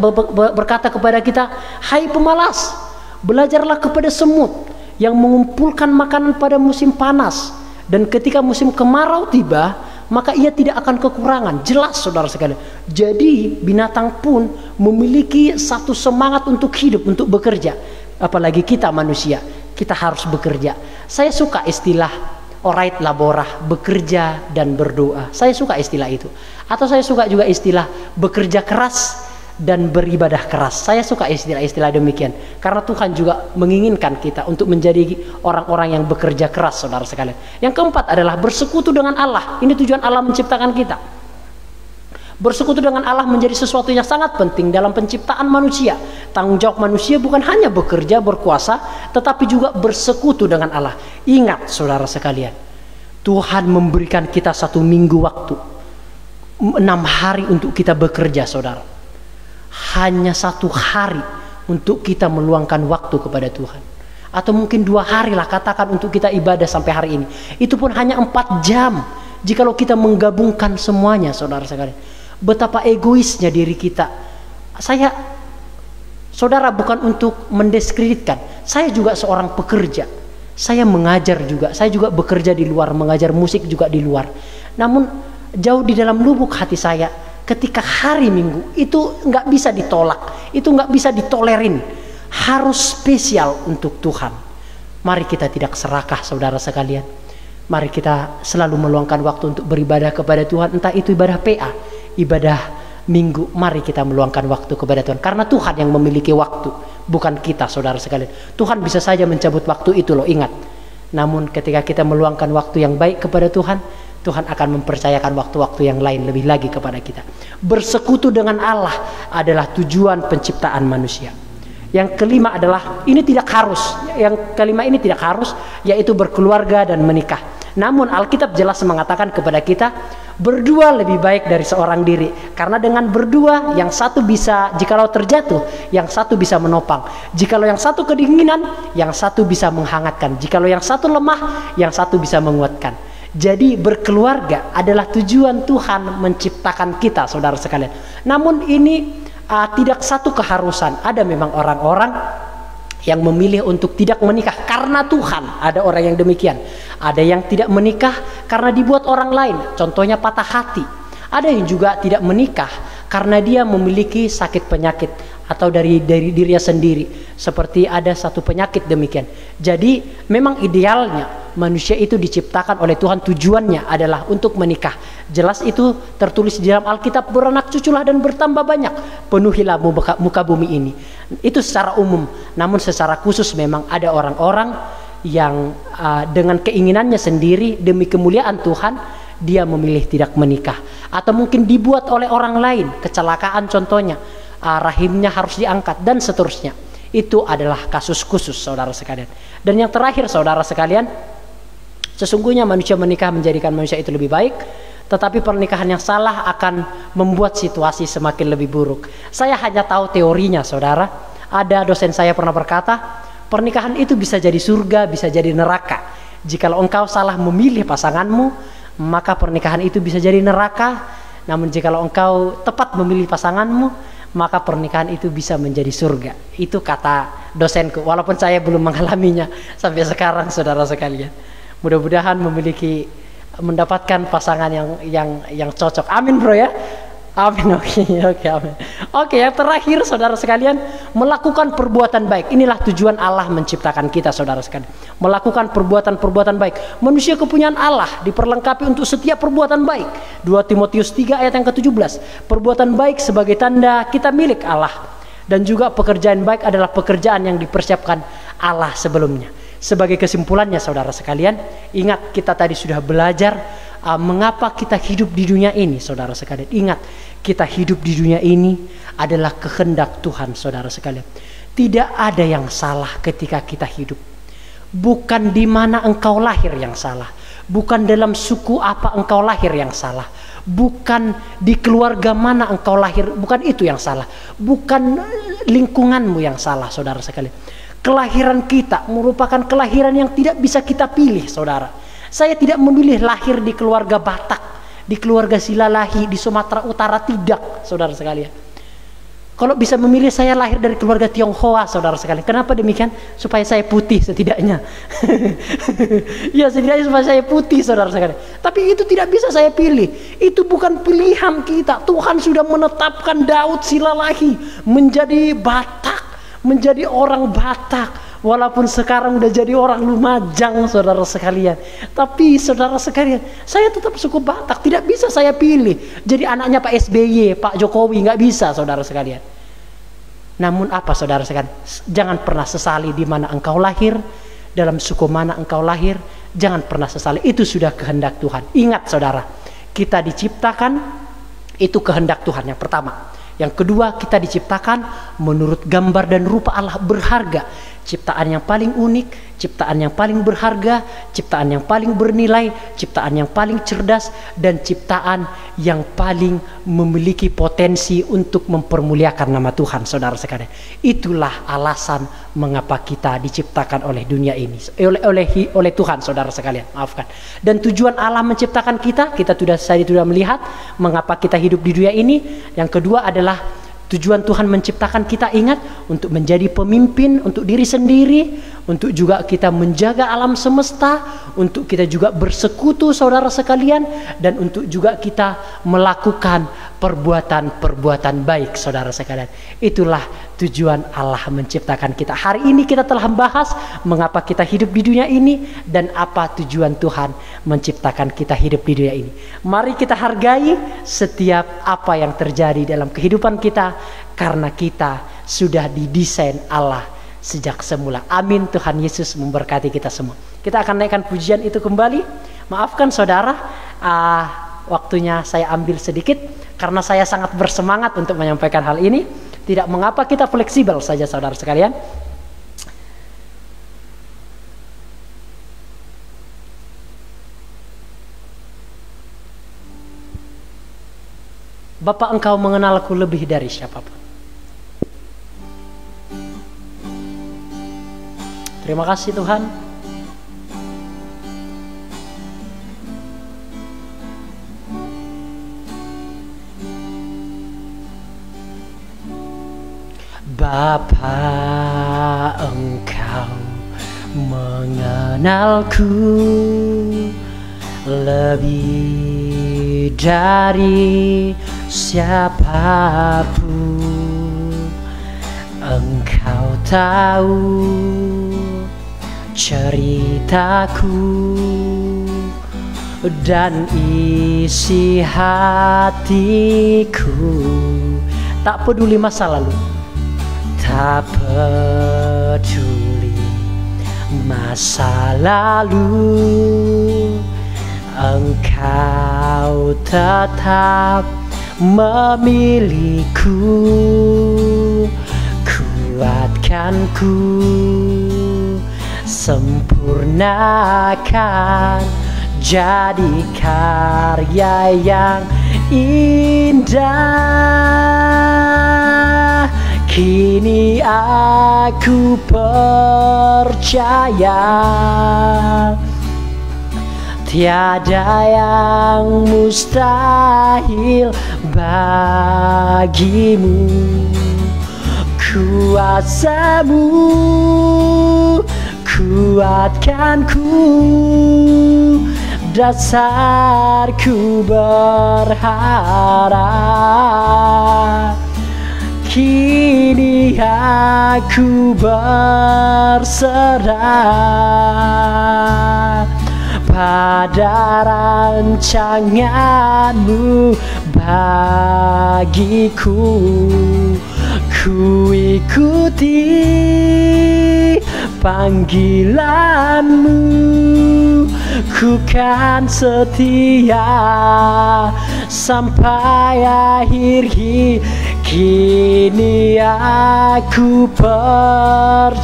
berkata kepada kita, hai pemalas, belajarlah kepada semut yang mengumpulkan makanan pada musim panas, dan ketika musim kemarau tiba, maka ia tidak akan kekurangan. Jelas saudara sekalian. Jadi binatang pun memiliki satu semangat untuk hidup, untuk bekerja. Apalagi kita manusia, kita harus bekerja. Saya suka istilah orait laborah, bekerja dan berdoa. Saya suka istilah itu. Atau saya suka juga istilah bekerja keras dan beribadah keras. Saya suka istilah-istilah demikian, karena Tuhan juga menginginkan kita untuk menjadi orang-orang yang bekerja keras saudara sekalian. Yang keempat adalah bersekutu dengan Allah. Ini tujuan Allah menciptakan kita. Bersekutu dengan Allah menjadi sesuatu yang sangat penting dalam penciptaan manusia. Tanggung jawab manusia bukan hanya bekerja, berkuasa, tetapi juga bersekutu dengan Allah. Ingat saudara sekalian, Tuhan memberikan kita 1 minggu waktu, 6 hari untuk kita bekerja saudara. Hanya 1 hari untuk kita meluangkan waktu kepada Tuhan, atau mungkin 2 hari lah katakan untuk kita ibadah sampai hari ini. Itu pun hanya 4 jam. Jikalau kita menggabungkan semuanya saudara sekalian, betapa egoisnya diri kita. Saudara, bukan untuk mendiskreditkan, saya juga seorang pekerja, saya mengajar juga, saya juga bekerja di luar, mengajar musik juga di luar. Namun jauh di dalam lubuk hati saya, ketika hari Minggu itu nggak bisa ditolak, itu nggak bisa ditolerin, harus spesial untuk Tuhan. Mari kita tidak serakah saudara sekalian. Mari kita selalu meluangkan waktu untuk beribadah kepada Tuhan, entah itu ibadah PA, ibadah Minggu. Mari kita meluangkan waktu kepada Tuhan, karena Tuhan yang memiliki waktu, bukan kita saudara sekalian. Tuhan bisa saja mencabut waktu itu loh, ingat. Namun ketika kita meluangkan waktu yang baik kepada Tuhan, Tuhan akan mempercayakan waktu-waktu yang lain lebih lagi kepada kita. Bersekutu dengan Allah adalah tujuan penciptaan manusia. Yang kelima adalah, ini tidak harus, yang kelima ini tidak harus, yaitu berkeluarga dan menikah. Namun Alkitab jelas mengatakan kepada kita, berdua lebih baik dari seorang diri. Karena dengan berdua, yang satu bisa, jikalau terjatuh, yang satu bisa menopang. Jikalau yang satu kedinginan, yang satu bisa menghangatkan. Jikalau yang satu lemah, yang satu bisa menguatkan. Jadi berkeluarga adalah tujuan Tuhan menciptakan kita saudara sekalian. Namun ini tidak satu keharusan. Ada memang orang-orang yang memilih untuk tidak menikah karena Tuhan. Ada orang yang demikian. Ada yang tidak menikah karena dibuat orang lain, contohnya patah hati. Ada yang juga tidak menikah karena dia memiliki sakit penyakit atau dari dirinya sendiri, seperti ada satu penyakit demikian. Jadi memang idealnya manusia itu diciptakan oleh Tuhan, tujuannya adalah untuk menikah. Jelas itu tertulis di dalam Alkitab, beranak cuculah dan bertambah banyak, penuhilah muka bumi ini. Itu secara umum. Namun secara khusus memang ada orang-orang yang dengan keinginannya sendiri demi kemuliaan Tuhan, dia memilih tidak menikah. Atau mungkin dibuat oleh orang lain, kecelakaan contohnya, rahimnya harus diangkat dan seterusnya. Itu adalah kasus khusus saudara sekalian. Dan yang terakhir saudara sekalian, sesungguhnya manusia menikah menjadikan manusia itu lebih baik, tetapi pernikahan yang salah akan membuat situasi semakin lebih buruk. Saya hanya tahu teorinya saudara. Ada dosen saya pernah berkata, pernikahan itu bisa jadi surga, bisa jadi neraka. Jikalau engkau salah memilih pasanganmu, maka pernikahan itu bisa jadi neraka. Namun jikalau engkau tepat memilih pasanganmu, maka pernikahan itu bisa menjadi surga. Itu kata dosenku, walaupun saya belum mengalaminya sampai sekarang saudara sekalian. Mudah-mudahan mendapatkan pasangan yang cocok. Amin bro ya. Amin. Oke, amin. Oke, yang terakhir saudara sekalian, melakukan perbuatan baik. Inilah tujuan Allah menciptakan kita, saudara sekalian. Melakukan perbuatan-perbuatan baik. Manusia kepunyaan Allah, diperlengkapi untuk setiap perbuatan baik. 2 Timotius 3 ayat yang ke-17. Perbuatan baik sebagai tanda kita milik Allah. Dan juga pekerjaan baik adalah pekerjaan yang dipersiapkan Allah sebelumnya. Sebagai kesimpulannya saudara sekalian, ingat kita tadi sudah belajar mengapa kita hidup di dunia ini, saudara sekalian. Ingat, kita hidup di dunia ini adalah kehendak Tuhan, saudara sekalian. Tidak ada yang salah ketika kita hidup. Bukan di mana engkau lahir yang salah. Bukan dalam suku apa engkau lahir yang salah. Bukan di keluarga mana engkau lahir, bukan itu yang salah. Bukan lingkunganmu yang salah, saudara sekalian. Kelahiran kita merupakan kelahiran yang tidak bisa kita pilih, saudara. Saya tidak memilih lahir di keluarga Batak, di keluarga Silalahi, di Sumatera Utara, tidak, saudara sekalian. Kalau bisa memilih, saya lahir dari keluarga Tionghoa, saudara sekalian. Kenapa demikian? Supaya saya putih setidaknya. Ya, setidaknya supaya saya putih, saudara sekalian. Tapi itu tidak bisa saya pilih. Itu bukan pilihan kita. Tuhan sudah menetapkan Daud Silalahi menjadi Batak, menjadi orang Batak. Walaupun sekarang udah jadi orang Lumajang, saudara sekalian. Tapi saudara sekalian, saya tetap suku Batak. Tidak bisa saya pilih jadi anaknya Pak SBY, Pak Jokowi. Nggak bisa, saudara sekalian. Namun apa, saudara sekalian? Jangan pernah sesali di mana engkau lahir, dalam suku mana engkau lahir. Jangan pernah sesali. Itu sudah kehendak Tuhan. Ingat saudara, kita diciptakan, itu kehendak Tuhan yang pertama. Yang kedua, kita diciptakan menurut gambar dan rupa Allah, berharga. Ciptaan yang paling unik, ciptaan yang paling berharga, ciptaan yang paling bernilai, ciptaan yang paling cerdas, dan ciptaan yang paling memiliki potensi untuk mempermuliakan nama Tuhan, saudara sekalian. Itulah alasan mengapa kita diciptakan oleh dunia ini, oleh Tuhan, saudara sekalian. Maafkan. Dan tujuan Allah menciptakan kita saya sudah melihat mengapa kita hidup di dunia ini. Yang kedua adalah tujuan Tuhan menciptakan kita, ingat, untuk menjadi pemimpin untuk diri sendiri, untuk juga kita menjaga alam semesta, untuk kita juga bersekutu, saudara sekalian, dan untuk juga kita melakukan perbuatan-perbuatan baik, saudara sekalian. Itulah tujuan Allah menciptakan kita. Hari ini kita telah membahas mengapa kita hidup di dunia ini dan apa tujuan Tuhan menciptakan kita hidup di dunia ini. Mari kita hargai setiap apa yang terjadi dalam kehidupan kita, karena kita sudah didesain Allah sejak semula. Amin. Tuhan Yesus memberkati kita semua. Kita akan naikkan pujian itu kembali. Maafkan saudara, waktunya saya ambil sedikit karena saya sangat bersemangat untuk menyampaikan hal ini. Tidak mengapa, kita fleksibel saja, saudara sekalian. Bapa, Engkau mengenalku lebih dari siapapun. Terima kasih Tuhan. Bapa, Engkau mengenalku lebih dari siapapun. Engkau tahu ceritaku dan isi hatiku. Tak peduli masa lalu, tak peduli masa lalu, Engkau tetap memilihku. Kuatkanku, sempurnakan, jadi karya yang indah. Kini aku percaya tiada yang mustahil bagimu. Kuasamu, kuatkanku, dasarku berharap. Kini aku berserah pada rancangan-Mu bagiku. Ku ikuti panggilan-Mu, ku kan setia sampai akhir hidup. Kini aku percaya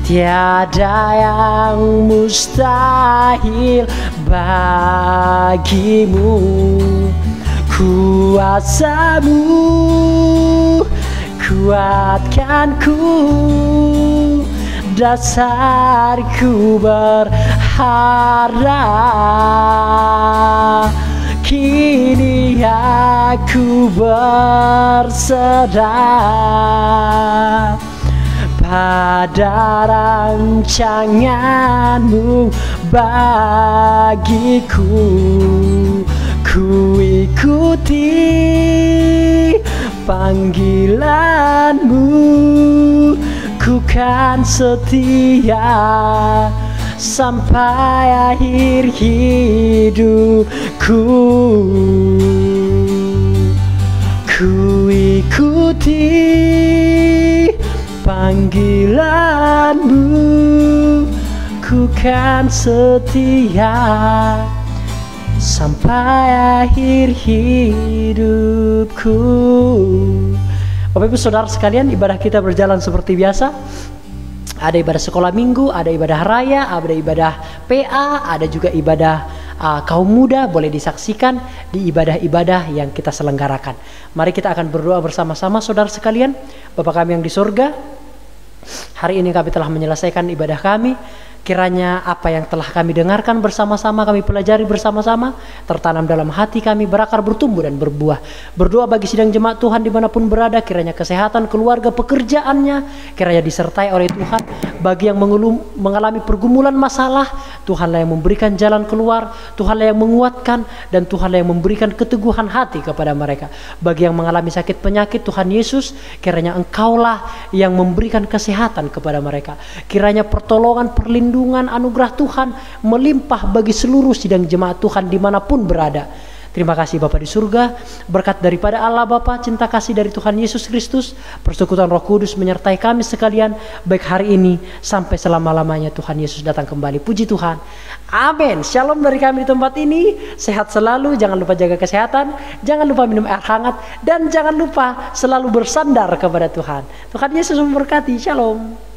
tiada yang mustahil bagimu. Kuasa-Mu kuatkanku, dasarku berharap. Kini aku berserah pada rancangan-Mu bagiku. Ku ikuti panggilan-Mu, ku kan setia sampai akhir hidupku. Ku ikuti panggilan-Mu, ku kan setia sampai akhir hidupku. Bapak Ibu Saudara sekalian, ibadah kita berjalan seperti biasa. Ada ibadah sekolah minggu, ada ibadah raya, ada ibadah PA, ada juga ibadah kaum muda. Boleh disaksikan di ibadah-ibadah yang kita selenggarakan. Mari kita akan berdoa bersama-sama saudara sekalian. Bapa kami yang di surga, hari ini kami telah menyelesaikan ibadah kami. Kiranya apa yang telah kami dengarkan bersama-sama, kami pelajari bersama-sama, tertanam dalam hati kami, berakar, bertumbuh dan berbuah. Berdoa bagi sidang jemaat Tuhan dimanapun berada, kiranya kesehatan keluarga, pekerjaannya kiranya disertai oleh Tuhan. Bagi yang mengalami pergumulan masalah, Tuhanlah yang memberikan jalan keluar, Tuhanlah yang menguatkan, dan Tuhanlah yang memberikan keteguhan hati kepada mereka. Bagi yang mengalami sakit penyakit, Tuhan Yesus, kiranya Engkaulah yang memberikan kesehatan kepada mereka. Kiranya pertolongan, perlindungan, anugerah Tuhan melimpah bagi seluruh sidang jemaat Tuhan dimanapun berada. Terima kasih Bapa di surga, berkat daripada Allah Bapa, cinta kasih dari Tuhan Yesus Kristus, persekutuan Roh Kudus menyertai kami sekalian, baik hari ini sampai selama-lamanya Tuhan Yesus datang kembali. Puji Tuhan. Amin. Shalom dari kami di tempat ini. Sehat selalu, jangan lupa jaga kesehatan, jangan lupa minum air hangat, dan jangan lupa selalu bersandar kepada Tuhan. Tuhan Yesus memberkati. Shalom.